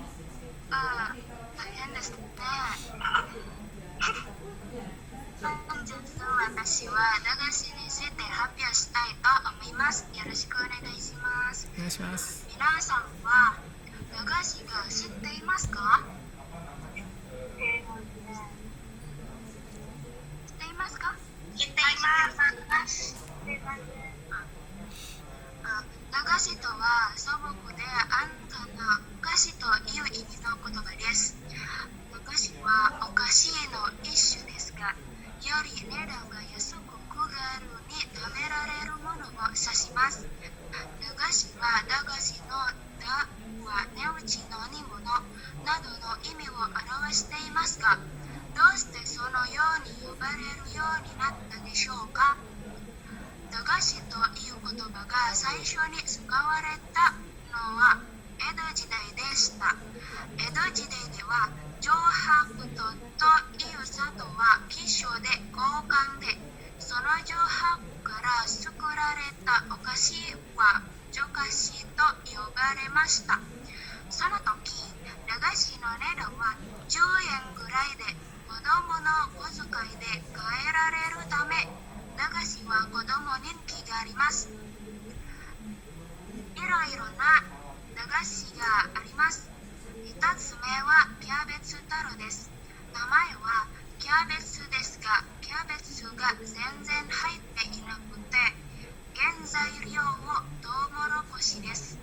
Speaker 5: 大変ですね。本日私は駄菓子について発表したいと思います。よろしくお願いします。
Speaker 1: お願いします。
Speaker 5: 皆さんは駄菓子が知っていますか？知っていますか？知っています。駄菓子とは素朴で安価なお菓子という意味の言葉です。駄菓子はお菓子の一種ですが、より値段が安く気軽に食べられるものを指します。駄菓子は駄菓子の駄は値打ちの煮物などの意味を表していますが、どうしてそのように呼ばれるようになったでしょうか？駄菓子という言葉が最初に使われたのは江戸時代でした。江戸時代では上白糖という砂糖は希少で高価で、その上白から作られたお菓子は女菓子と呼ばれました。その時、駄菓子の値段は10円ぐらいで、子供の小遣いで買えられるため、駄菓子は子供人気があります。いろいろな駄菓子があります。一つ目はキャベツ太郎です。名前はキャベツですが、キャベツが全然入っていなくて、原材料はトウモロコシです。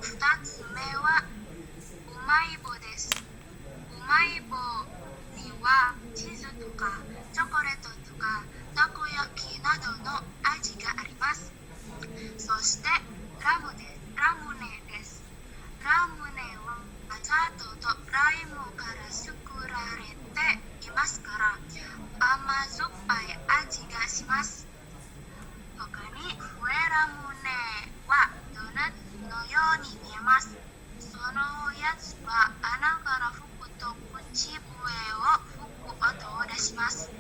Speaker 5: 二つ目はうまい棒です。うまい棒にはチーズとかチョコレートとかたこ焼きなどの味があります。そしてラムネです。ラムネは砂糖とライムから作られていますから甘酸っぱい味がします。他にフエラムネはドーナツのように見えます。そのやつは穴から吹くと口笛を吹く音を出します。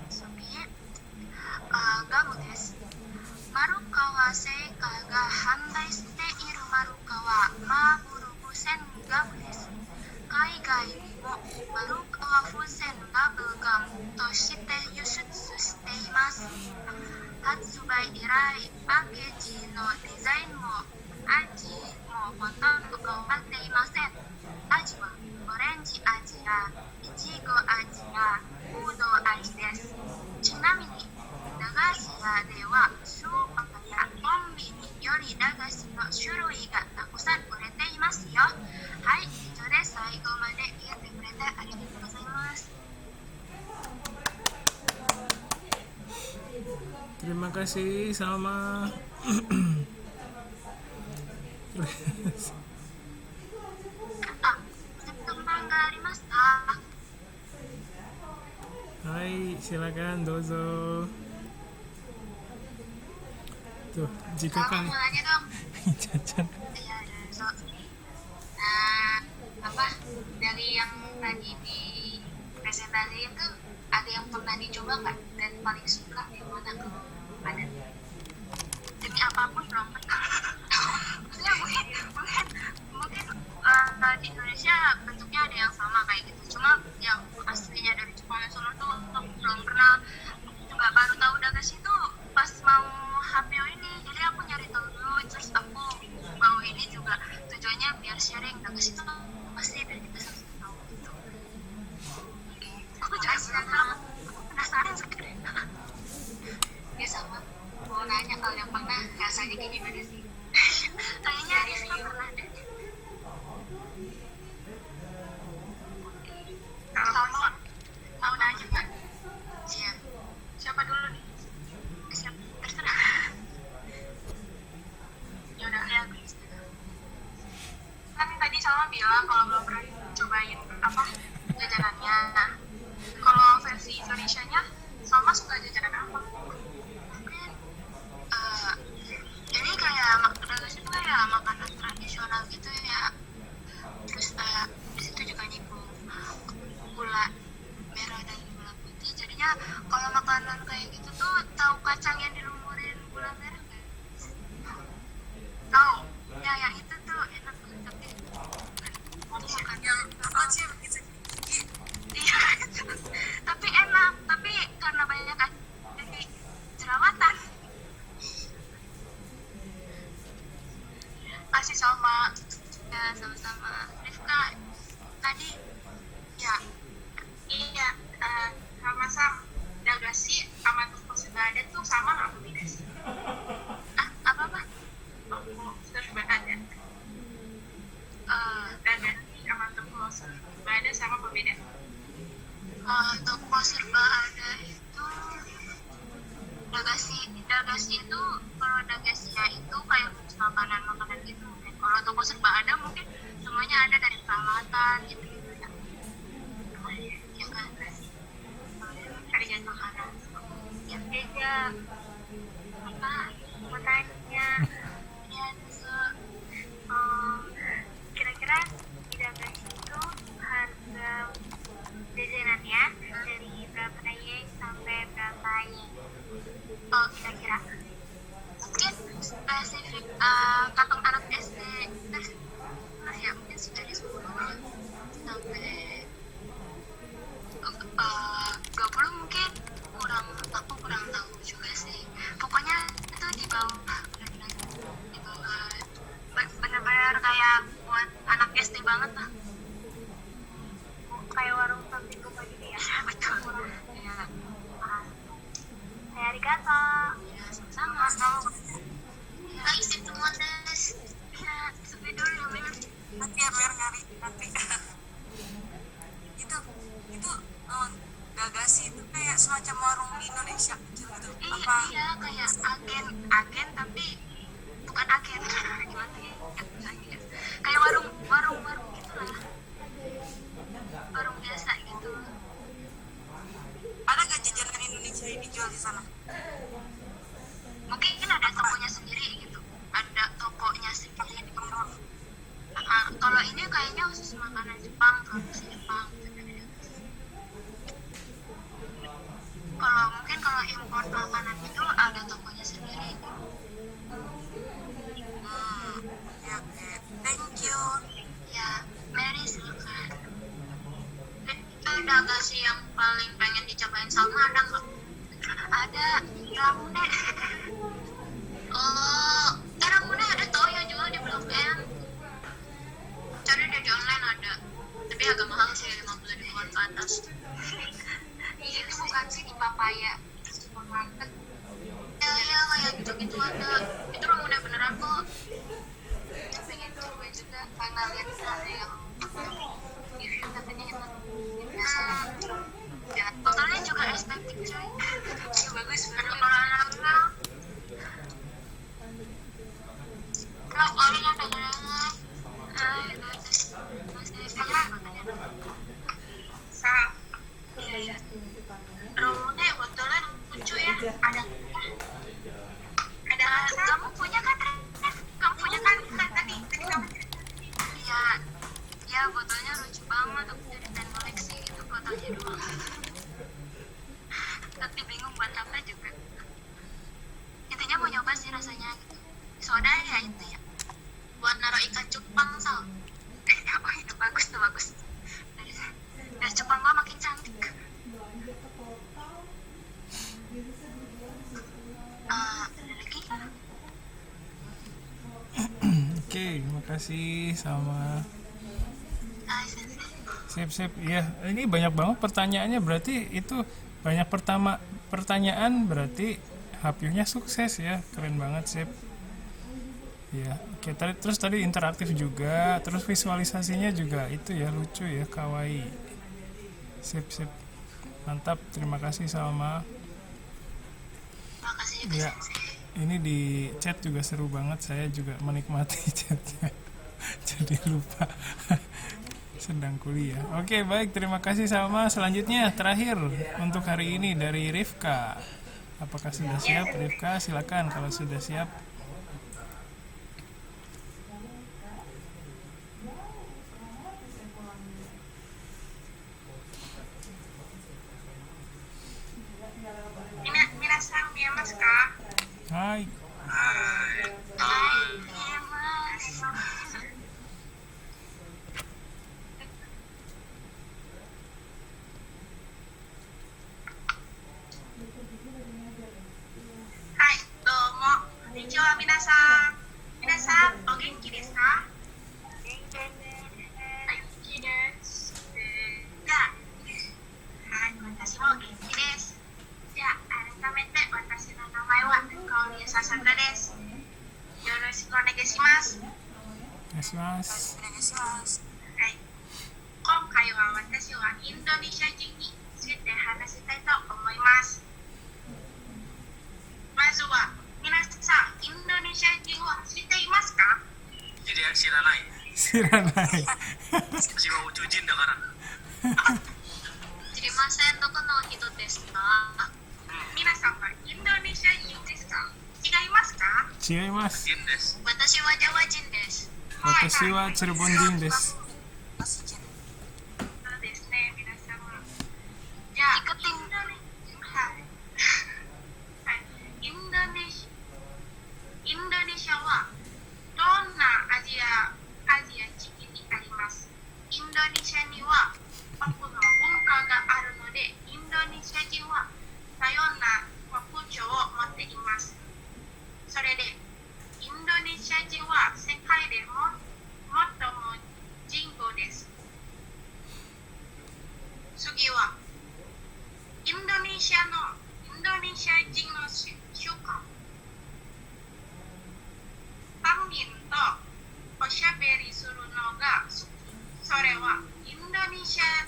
Speaker 5: 次、ガムです。丸川製菓が販売している丸川マーブル風船ガムです。海外にも丸川風船バブルガムとして輸出しています。発売以来パッケージのデザインも味もほとんど変わっていません。味はオレンジ味やいちご味やぶどう味です。ちなみに駄菓子屋ではスーパーやコンビニより駄菓子の種類がたくさん売れていますよ。はい、以上で最後まで聞いてくれてありがとうございます。
Speaker 1: Terima kasih Salma. Hai, silakan dozo. Tuh, jika
Speaker 5: Sama
Speaker 1: kali
Speaker 5: mau nanya dong.
Speaker 1: jajan.
Speaker 5: Iya, so. Nah, apa dari yang tadi di presentasiin tuh ada yang pernah dicoba nggak dan paling suka yang mana tuh? Ada. Demi apapun belum pernah. Maksudnya mungkin di Indonesia bentuknya ada yang sama kayak gitu. Cuma yang aslinya dari Jepang yang Solo tuh aku belum pernah. Juga baru tahu Dagashi itu pas mau HPO ini. Jadi aku nyari tahu dulu terus aku mau ini juga tujuannya biar sharing Dagashi itu pasti dari kita sama tahu gitu. Aku juga sekarang penasaran sebenarnya. Ya sama mau nanya kalau yang pernah rasanya kayak gimana sih? Kayaknya Rizka pernah deh. Sama mau nanya nggak? Siap. Siapa dulu nih? Siap. Terserah. Ya udah ya. Kan tadi Salma bilang kalau belum pernah cobain apa jajanannya. Nah, kalau versi Indonesianya Salma suka jajanan apa? Mungkin ini kayak Dagashi itu kayak makanan tradisional gitu ya. Terus kayak di situ juga nyinggung gula merah dan gula putih. Jadinya kalau makanan kayak gitu tuh tahu kacang yang dilumurin gula merah nggak? Tahu? Ya yang itu tuh enak banget tapi makan yang apa sih begitu? Iya. Tapi enak. Tapi karena banyak jadi jerawatan. Kasih sama ya sama-sama Rifka tadi ya iya sama-sama Dagashi sama toko Sebada tuh sama nggak beda sih? Apa toko Sebada Dagashi sama toko Sebada sama berbeda? Toko serba ada itu Dagashi itu kalau Dagashi-nya itu kayak makanan gitu. Kalau toko serba ada mungkin semuanya ada dari perawatan gitu ya. Ya kan kerja makanan yang beda apa mau tanya ya kira-kira di Dagashi itu harga jajanannya dari berapa yen sampai berapa yen? Oh kira-kira mungkin spesifik kantong anak SD nah ya mungkin dari 10 sampai 20 mungkin aku kurang tahu juga sih pokoknya itu di bawah bener-bener kayak buat anak SD banget lah kayak warung samping rumah gitu ya betul ya kayak arigato ya sama-sama guys itu modus ya sampai dulu namanya nanti ya biar nyari nanti itu Dagashi itu kayak semacam warung di Indonesia gitu apa iya kayak agen tapi bukan agen gimana ya kayak warung gitu lah warung biasa gitu ada gak jajanan Indonesia yang dijual di sana? Mungkin ada tokonya sendiri gitu ada tokonya sendiri di bawah kalau ini kayaknya khusus makanan Jepang produksi Jepang kalau mungkin kalau impor makanan itu ada tokonya sendiri ya thank you ya Mary silakan itu Dagashi yang paling pengen dicobain Salma ada nggak? Ada ramune ramune ada tau yang jual di Blok M cari dia di online ada tapi agak mahal sih 50.000-an ke atas itu bukan sih di Papaya supermarket ya kayak gitu ada itu ramune beneran kok pengen coba juga karena lihat ada yang review katanya enak ya totalnya juga estetik coy ya bagus bener kalau Sa, Romone botolnya lucu ya. Ada kamu punya kan? Kamu punya kan tadi kamu iya ya botolnya lucu banget aku jadi pengen koleksi itu botolnya doang tapi bingung buat apa juga intinya mau nyoba sih rasanya gitu soda ya itu ya buat naruh ikan cupang sal oh itu bagus tuh bagus dan cupang gua makin cantik ada lagi
Speaker 1: Oke, makasih sama
Speaker 5: sensei
Speaker 1: sip. Iya, ini banyak banget pertanyaannya. Berarti itu banyak pertanyaan. Berarti HPU-nya sukses ya, keren banget sip. Ya, oke. Terus tadi interaktif juga. Terus visualisasinya juga itu ya lucu ya, kawaii. Sip. Mantap. Terima kasih sama.
Speaker 5: makasih juga
Speaker 1: Ya.
Speaker 5: sensei
Speaker 1: Ini di chat juga seru banget, saya juga menikmati chatnya. Jadi lupa sedang kuliah. Oke, baik, terima kasih sama. Selanjutnya terakhir untuk hari ini dari Rifka. Apakah sudah siap, Rifka? Silakan kalau sudah siap.
Speaker 5: Minasan miyamasu ka?
Speaker 1: Hai.
Speaker 5: Miyamasu. Hai, domo. Konnichiwa minasan. Minasan, o genki desu ka? Genki desu. Ja. Hai, watashi mo genki desu. じゃあ改めて私の名前は香織笹香です。よろしくお願いします。
Speaker 1: お願いします。
Speaker 5: お願いします。はい。今回は私はインドネシア人について話したいと思います。まずは皆さん、インドネシア人は知っていますか？jadi
Speaker 3: siranai
Speaker 1: 知らない。
Speaker 3: 私は宇宙人だから
Speaker 5: 知りません。どこの人ですか？皆さんはインドネシア人ですか？違いますか？
Speaker 1: 違います。
Speaker 3: jin des
Speaker 5: 私はジャワ人です。
Speaker 1: 私はチェルボン人です。
Speaker 5: そうですね、皆様。じゃあ、はい。インドネシアはどんなアジア地域にあります。インドネシアには多くの文化があるので、インドネシア人は多様な特徴を持っています。それで、インドネシア人は世界でも最も人口です。次は、インドネシア人の習慣。他人とおしゃべりするのが好き。それはインドネシア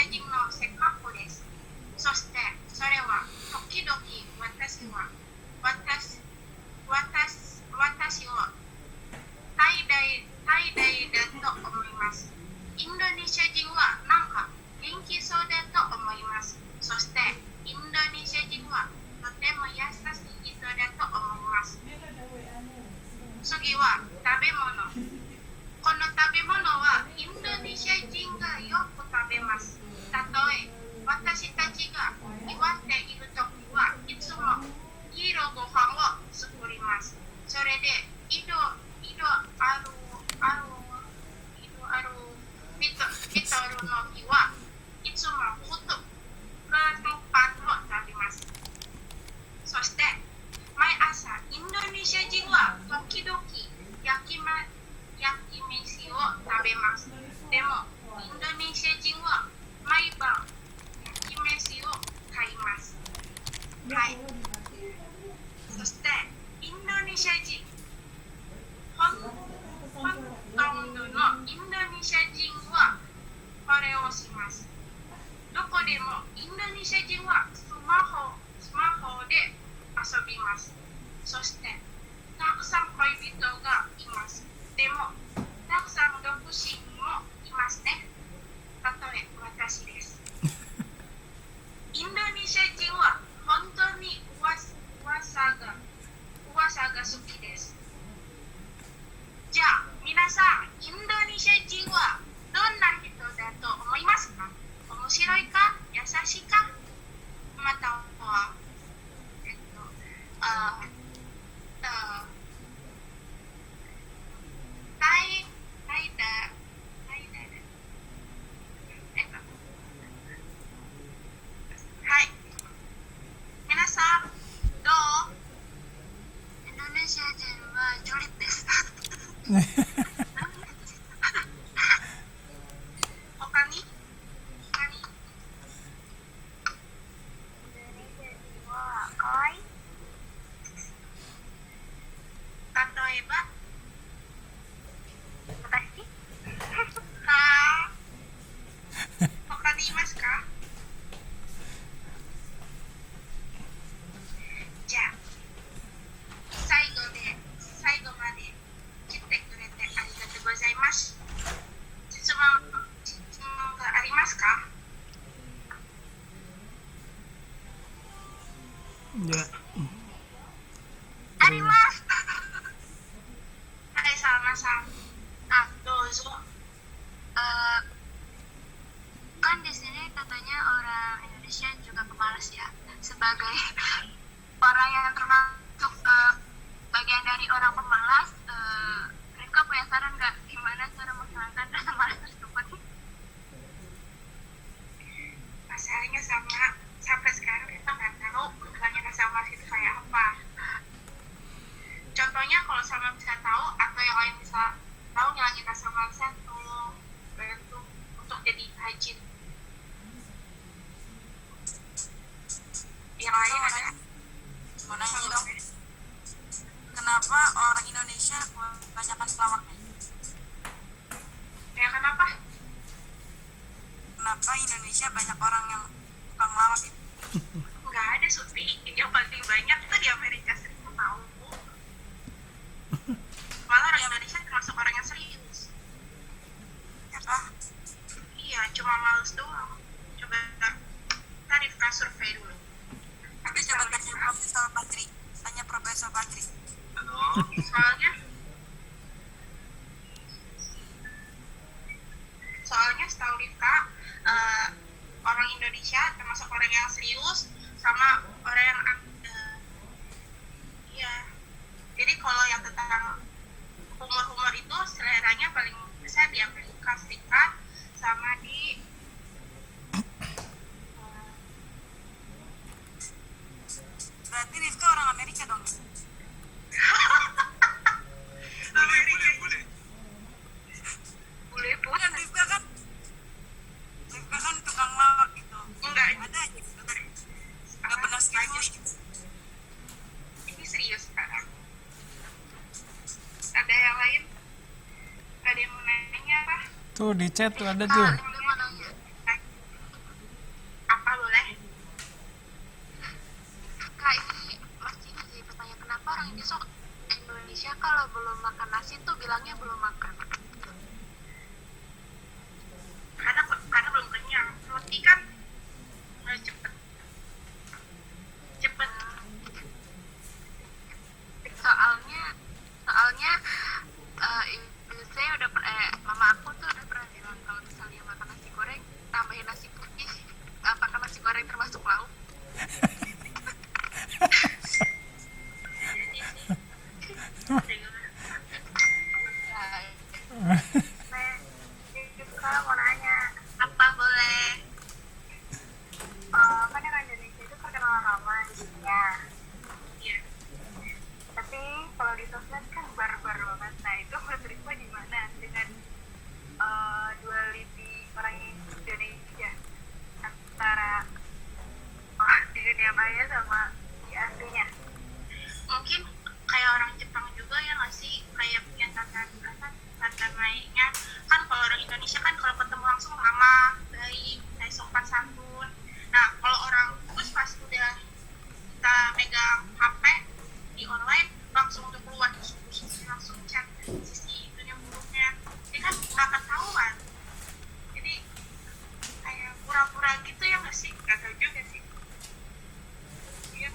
Speaker 5: 人の性格です。そしてそれは時々私を怠惰だと思います。インドネシア人はなんか元気そうだと思います。そしてインドネシア人はとても優しい人だと思います。次は食べ物。この食べ物はインドネシア人がよく食べます。例え私たちが祝っているときはいつもいいご飯を作ります。それで色あるビトルの日はいつもフードパンを食べます。そして毎朝インドネシア人は時々焼き飯を食べます。でもインドネシア人は毎晩焼き飯を買います。はい。そしてインドネシア人本 Hokani? Hokani? Kawaii? Tatoeba? Watashi? Hokani imasu ka? じゃあ最後まで来てくれてありがとうございます。質問がありますか？
Speaker 1: Ya.
Speaker 5: あります。はい、sama-sama. Ah, どうぞ。Kan di sini katanya orang Indonesia juga pemalas ya. Sebagai orang yang termasuk bagian dari orang pemalas, Rifka punya saran nggak gimana cara menghilangkan rasa malas tersebut? Masalahnya sampai sekarang kita nggak tahu bentuknya rasa malas itu kayak apa. Contohnya kalau sama bisa tahu atau yang lain bisa tahu ngilangin rasa malasnya, tolong bantu untuk jadi rajin. Yang lain ada?
Speaker 6: Mau nanya dong, kenapa orang Indonesia kebanyakan pelawaknya?
Speaker 5: Ya kenapa?
Speaker 6: Kenapa Indonesia banyak orang yang tukang lawak gitu?
Speaker 5: Nggak ada, Suti. Yang paling banyak tuh di Amerika Serikat tahu. Malah orang Indonesia termasuk orang yang serius.
Speaker 6: Ya kah?
Speaker 5: Iya, cuma males doang. Coba tadi Rifka survei dulu.
Speaker 6: Tapi coba tanya Profesor Badri. Tanya Profesor Badri.
Speaker 5: Soalnya setahu Rifka, orang Indonesia termasuk orang yang serius sama orang yang iya. Jadi kalau yang tentang humor-humor itu seleranya paling besar di Amerika Serikat sama di
Speaker 6: Berarti Rifka orang Amerika dong?
Speaker 5: Boleh. Boleh pun.
Speaker 6: Kan Rifka kan tukang lawak gitu.
Speaker 5: Enggak,
Speaker 6: Ada aja gitu. Gak pernah serius gitu.
Speaker 5: ini serius sekarang. Ada yang lain? Ada yang mau nanya apa?
Speaker 1: Tuh di chat tuh ada tuh.
Speaker 5: Apa boleh?
Speaker 7: Kak, ini masih jadi bertanya kenapa orang Indonesia kalau belum makan nasi tuh bilangnya belum makan.
Speaker 5: Karena belum kenyang. Roti kan cepet
Speaker 7: soalnya ibu saya mama aku tuh udah pernah bilang kalau misalnya makan nasi goreng tambahin nasi putih. Apakah nasi goreng termasuk lauk?
Speaker 5: Kalau mau nanya apa boleh? Kan orang Indonesia itu terkenal lama di dunia. Iya. Tapi kalau di sosmed kan barbar banget. Nah itu menurut Rifka gimana dengan duality orang Indonesia antara di dunia maya sama di aslinya? Mungkin kayak orang Jepang juga ya nggak sih, kayak punya tata naiknya kan. Kalau orang Indonesia kan kalau ketemu langsung ramah, baik, kayak sopan santun. Nah kalau orang terus pas udah kita megang HP di online langsung untuk keluar langsung chat sisi dunia buruknya, dia kan nggak ketahuan. Jadi kayak pura-pura gitu ya nggak sih? Nggak tahu juga sih. Iya.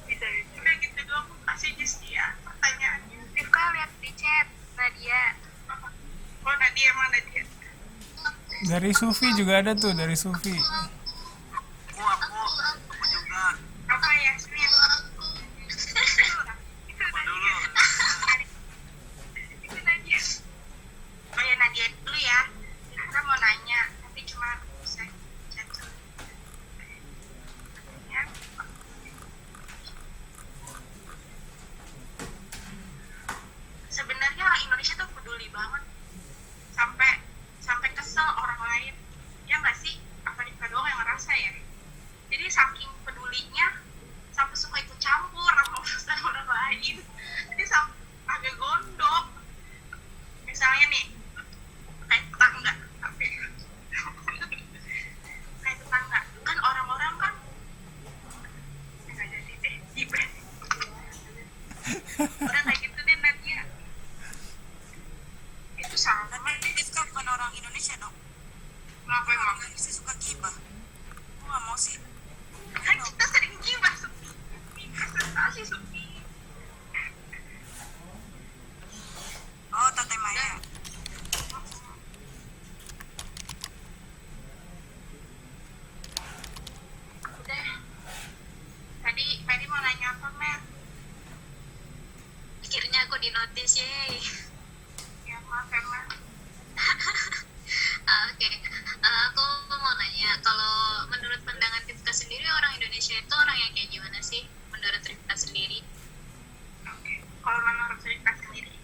Speaker 5: Bisa juga gitu doang. Kasih just ya pertanyaannya. Rifka lihat di chat Nadia. Oh Nadia, mana dia?
Speaker 1: Dari Sufi juga ada tuh, dari Sufi.
Speaker 4: Aku juga.
Speaker 5: Apa ya? Itu Nadia. Itu Nadia. Oh ya Nadia dulu ya. Rifka mau nanya, tapi cuma bisa chat dulu. Ya. Sebenarnya banget, sampai sampai kesel orang lain. Ya nggak sih, apa Rifka doang yang ngerasa ya? Jadi saking pedulinya sampai suka ikut campur sama urusan orang lain, jadi sampai agak gondok. Misalnya nih kayak tetangga, tapi kayak tetangga kan orang-orang kan nggak jadi deh gibah. Udah kayak gitu deh Nadia, itu sama.
Speaker 6: Tapi Rifka bukan orang Indonesia dong.
Speaker 5: Kenapa emang?
Speaker 6: Orang Indonesia suka gibah. Aku nggak mau sih.
Speaker 5: Kan kita sering gibah Supi, prestasi Supi.
Speaker 6: Oh, Tante Maya.
Speaker 5: Udah, tadi mau nanya apa Mel?
Speaker 7: Akhirnya aku di notice, yeay.
Speaker 5: Ya maaf ya Mel.
Speaker 7: Oke. Aku mau nanya, kalau menurut pandangan Rifka sendiri, orang Indonesia itu orang yang kayak gimana sih? Menurut Rifka sendiri?
Speaker 5: Oke, kalau menurut Rifka sendiri,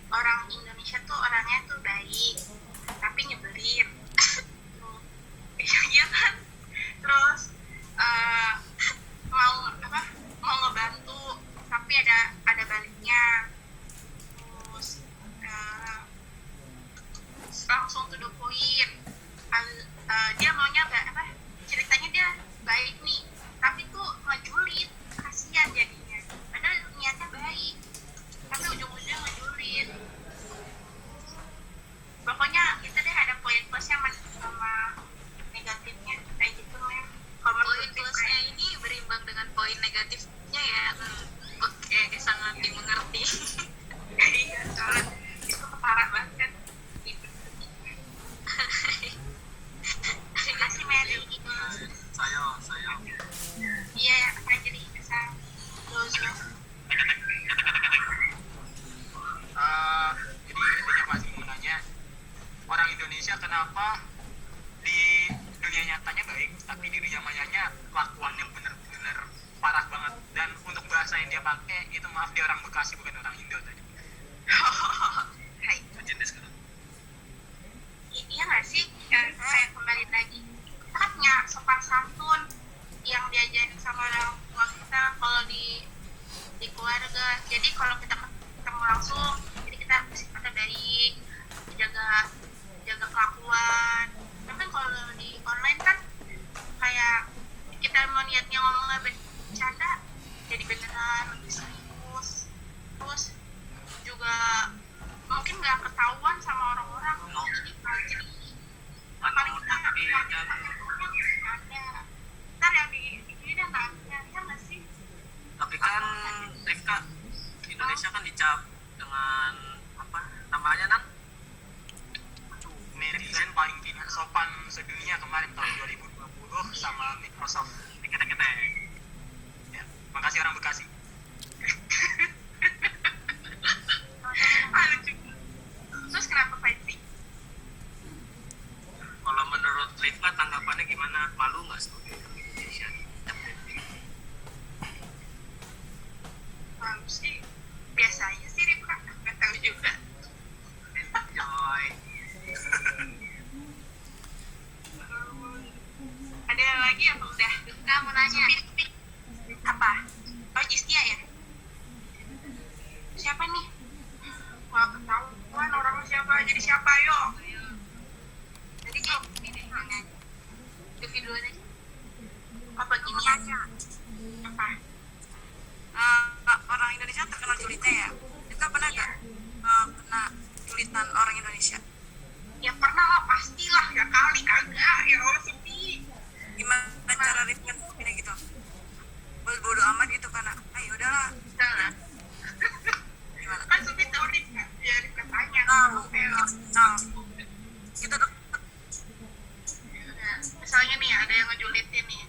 Speaker 5: orang Indonesia tuh orangnya tuh baik, tapi nyebelin. Iya kan? Terus mau apa? Mau ngebantu, tapi ada baliknya. Terus langsung to the point. Dia maunya apa? Ceritanya dia baik nih, tapi tuh ngejulit, kasihan jadinya. Padahal niatnya baik, tapi ujung-ujungnya ngejulit. Pokoknya itu deh, ada poin plusnya sama negatifnya kayak gitu men. Kalau
Speaker 7: Poin
Speaker 5: menurut Rifka
Speaker 7: plusnya
Speaker 5: ya.
Speaker 7: ini berimbang dengan poin negatifnya ya. Oke, sangat dimengerti.
Speaker 5: Iya, soalnya itu ketara banget. Gitu. Terima kasih Mary.
Speaker 4: Saya.
Speaker 5: Iya, apa jadi bisa Dozo.
Speaker 3: Jadi intinya masih mau nanya, orang Indonesia kenapa di dunia nyatanya baik, tapi di dunia mayanya kelakuannya bener-bener parah banget. Dan untuk bahasa yang dia pakai itu, maaf, dia orang Bekasi bukan orang Indo tadi.
Speaker 5: Hai. Iya nggak sih? Kayak kembali lagi. Kita kan punya sopan santun yang diajarin sama orang tua kita kalau di keluarga. Jadi kalau kita ketemu langsung, jadi kita bersikapnya baik, jaga kelakuan. Tapi kan kalau di online kan kayak kita mau niatnya ngomongnya bercanda, jadi beneran lebih serius. Terus juga mungkin nggak ketahuan sama orang-orang. Jadi paling ada. Ntar yang di ini udah nggak ada, ya nggak sih?
Speaker 8: Tapi kan Rifka, Indonesia kan dicap dengan apa namanya Nan?
Speaker 3: Netizen paling tidak sopan sedunia kemarin tahun 2020 sama Microsoft.
Speaker 8: Kita
Speaker 3: Ya, makasih orang Bekasi.
Speaker 5: Lucu. Terus kenapa fighting?
Speaker 8: kalau menurut Rifka tanggapannya gimana? Malu nggak sebagai orang Indonesia dicap
Speaker 5: Malu sih, biasa aja sih Rifka, nggak tahu juga.
Speaker 8: Joy?
Speaker 5: Ada lagi apa udah?
Speaker 7: Rifka mau nanya.
Speaker 5: Apa? Oh Jistia ya? Siapa nih? Nggak ketahuan orangnya siapa, jadi siapa yo?
Speaker 7: Jadi kayak gini, nanya. Devi duluan aja.
Speaker 5: Apa gini aja? Apa?
Speaker 6: Orang Indonesia terkenal julidnya ya. Rifka pernah nggak kena julitan orang Indonesia?
Speaker 5: Ya pernah lah, pastilah. Ya kali kagak, ya Allah sepi.
Speaker 6: Gimana cara Rifka ngomongnya gitu? Bodo amat gitu karena, ayo udahlah.
Speaker 5: Udah lah.
Speaker 6: Gimana?
Speaker 5: Kan sepi tahu Rifka, ya Rifka tanya.
Speaker 6: Nah, kita deket.
Speaker 5: Nah, misalnya nih ada yang ngejulitin nih,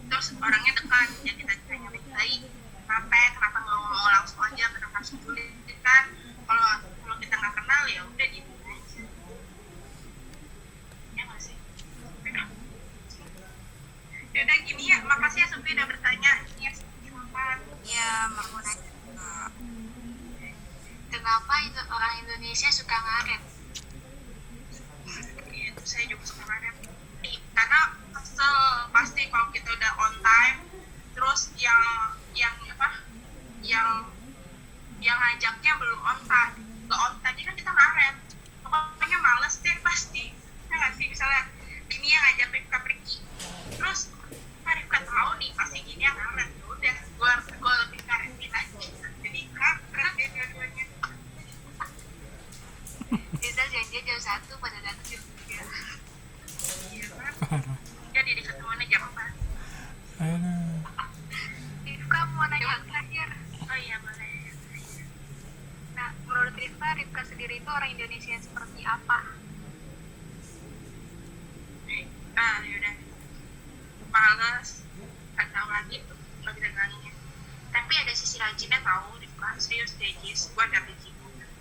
Speaker 5: terus orangnya dekat, ya kita tanya baik-baik, kenapa nggak ngomong langsung aja, kenapa harus ngejulitin kan? Kalau kita nggak kenal ya udah gitu aja. Ya nggak sih? Ya udah gini ya, makasih ya Sophie udah bertanya. Ini ya silakan.
Speaker 6: Ya,
Speaker 7: Kenapa itu orang Indonesia suka ngaret?
Speaker 5: Itu saya juga suka banget. Karena kesel pasti kalau kita udah on time, terus yang apa? Yang ngajaknya belum on time. Nggak on time kan kita ngaret. Pokoknya males deh pasti. Ya nggak sih, misalnya ini yang ngajak Rifka pergi, terus Rifka tahu nih pasti gini yang ngaret. Ya udah, gue lebih ngaretin aja. Jadi ngaret deh dua-duanya.
Speaker 7: Kita janji jam 1 pada datang jam 3.
Speaker 5: Iya kan?
Speaker 1: Parah.
Speaker 5: Jadi diketemuannya jam 4.
Speaker 1: Aduh.
Speaker 7: Rifka mau nanya yang terakhir.
Speaker 5: Oh iya boleh.
Speaker 7: Nah, menurut Rifka sendiri itu orang Indonesia yang seperti apa?
Speaker 5: Yaudah. Males. Gak tahu lagi tuh lagi dagangnya. Tapi ada sisi rajinnya tahu Rifka. Serius deh Jis. Gue ada biji.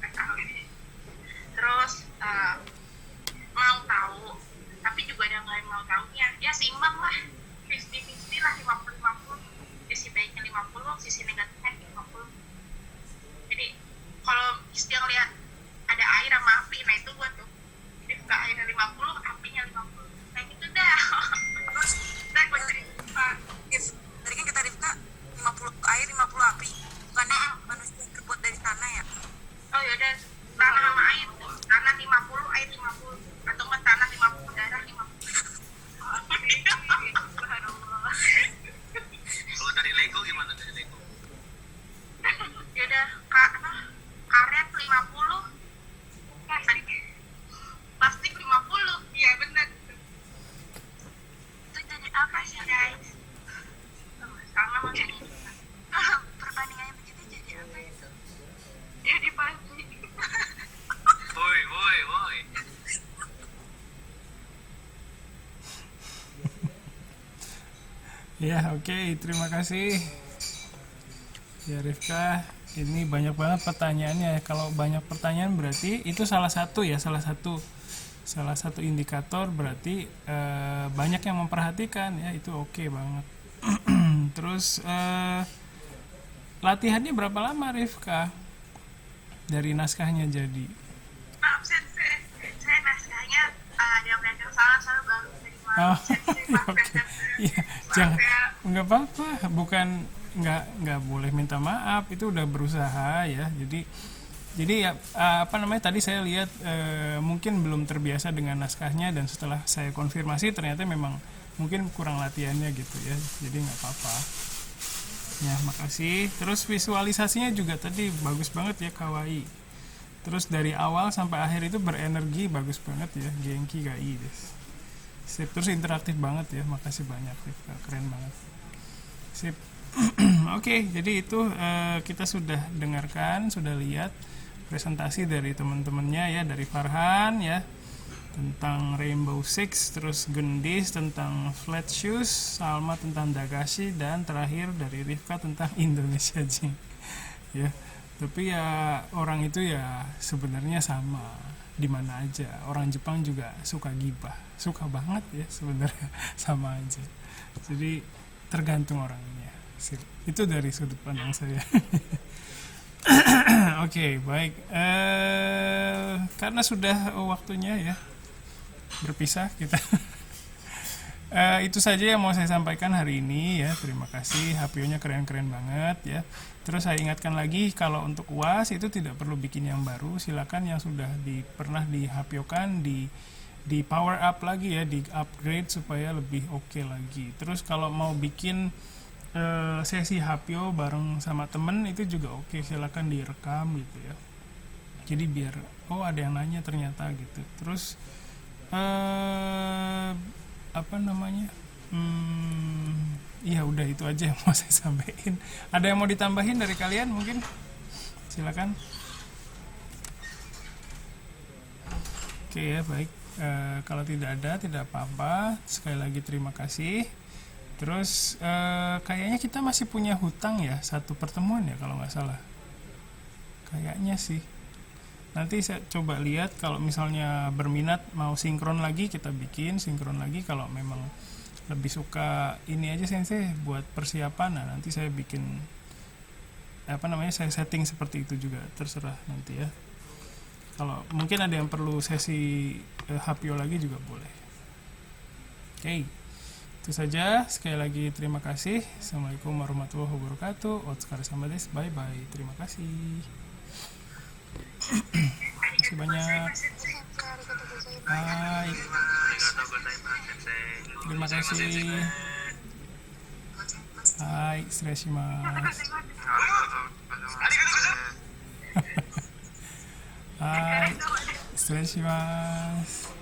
Speaker 5: Gak tahu ini. Terus mau tahu. Tapi juga ada nggak yang mau tahunya. Ya seimbang lah. 50-50 lah, 50-50. Sisi baiknya 50, sisi negatifnya 50. Jadi kalau istilah lihat ada air sama api, nah itu gue tuh. Rifka airnya 50, apinya 50. Nah gitu dah.
Speaker 6: Terus
Speaker 5: Dan gue cerita.
Speaker 6: If tadi kan kata Rifka 50 air 50 api, bukannya manusia terbuat dari tanah ya?
Speaker 5: Oh yaudah, tanah sama air tuh. Tanah 50, air 50. Atau nggak tanah 50, darah 50.
Speaker 8: Kalau dari Lego gimana dari Lego?
Speaker 5: Yaudah, karet 50. Plastik 50. Iya benar.
Speaker 7: Itu jadi apa sih, guys?
Speaker 5: Sama maksudnya.
Speaker 7: Perbandingannya begitu jadi apa itu? Jadi pasti.
Speaker 8: Woi.
Speaker 1: Ya, oke, terima kasih. Ya, Rifka, ini banyak banget pertanyaannya. Kalau banyak pertanyaan berarti itu salah satu indikator berarti banyak yang memperhatikan ya, itu oke banget. Terus latihannya berapa lama, Rifka? Dari naskahnya jadi.
Speaker 5: Maaf sensei, saya naskahnya ada yang salah, saya baru terima.
Speaker 1: Oh,
Speaker 5: Sensei, maaf
Speaker 1: oke.
Speaker 5: sensei.
Speaker 1: Iya,
Speaker 5: Maaf
Speaker 1: jangan,
Speaker 5: ya.
Speaker 1: nggak apa-apa, bukan nggak boleh minta maaf, itu udah berusaha ya. Jadi ya, apa namanya, tadi saya lihat mungkin belum terbiasa dengan naskahnya, dan setelah saya konfirmasi ternyata memang mungkin kurang latihannya gitu ya. Jadi nggak apa-apa. Ya, makasih. Terus visualisasinya juga tadi bagus banget ya, kawaii. Terus dari awal sampai akhir itu berenergi, bagus banget ya, Genki ga ii desu. Sip, terus interaktif banget ya, makasih banyak Rifka, keren banget. Sip. Oke, jadi itu kita sudah dengarkan, sudah lihat presentasi dari teman-temannya ya, dari Farhan ya tentang Rainbow Six, terus Gendis tentang Flat Shoes, Salma tentang Dagashi, dan terakhir dari Rifka tentang Indonesia Jing. Ya, tapi ya orang itu ya sebenarnya sama di mana aja. Orang Jepang juga suka gibah, suka banget ya sebenarnya, sama aja. Jadi tergantung orangnya. Sip. Itu dari sudut pandang saya. Oke, baik. Karena sudah waktunya ya berpisah kita. Itu saja yang mau saya sampaikan hari ini ya. Terima kasih, HPO-nya keren-keren banget ya. Terus saya ingatkan lagi, kalau untuk UAS itu tidak perlu bikin yang baru. Silakan yang sudah pernah di HPO-kan di power up lagi ya, di upgrade supaya lebih oke lagi. Terus kalau mau bikin sesi HPO bareng sama temen itu juga oke, silakan direkam gitu ya. Jadi biar ada yang nanya ternyata gitu. Terus apa namanya? Iya, udah itu aja yang mau saya sampaikan. Ada yang mau ditambahin dari kalian mungkin? Silakan. Oke ya, baik. Kalau tidak ada, tidak apa-apa. Sekali lagi terima kasih. Terus kayaknya kita masih punya hutang ya, 1 pertemuan ya kalau nggak salah. Kayaknya sih. Nanti saya coba lihat, kalau misalnya berminat mau sinkron lagi, kita bikin sinkron lagi. Kalau memang lebih suka ini aja sensei buat persiapan, nah nanti saya bikin saya setting seperti itu juga, terserah nanti ya. Kalau mungkin ada yang perlu sesi hapio lagi juga boleh. Oke. Itu saja. Sekali lagi terima kasih. Assalamualaikum warahmatullahi wabarakatuh. Otsukaresama desu. Bye bye. Terima kasih. Terima kasih banyak. Hai.
Speaker 2: Arigatou gozaimasu, sensei.
Speaker 1: Terima kasih. Hai,失礼します. Hai, 失礼します.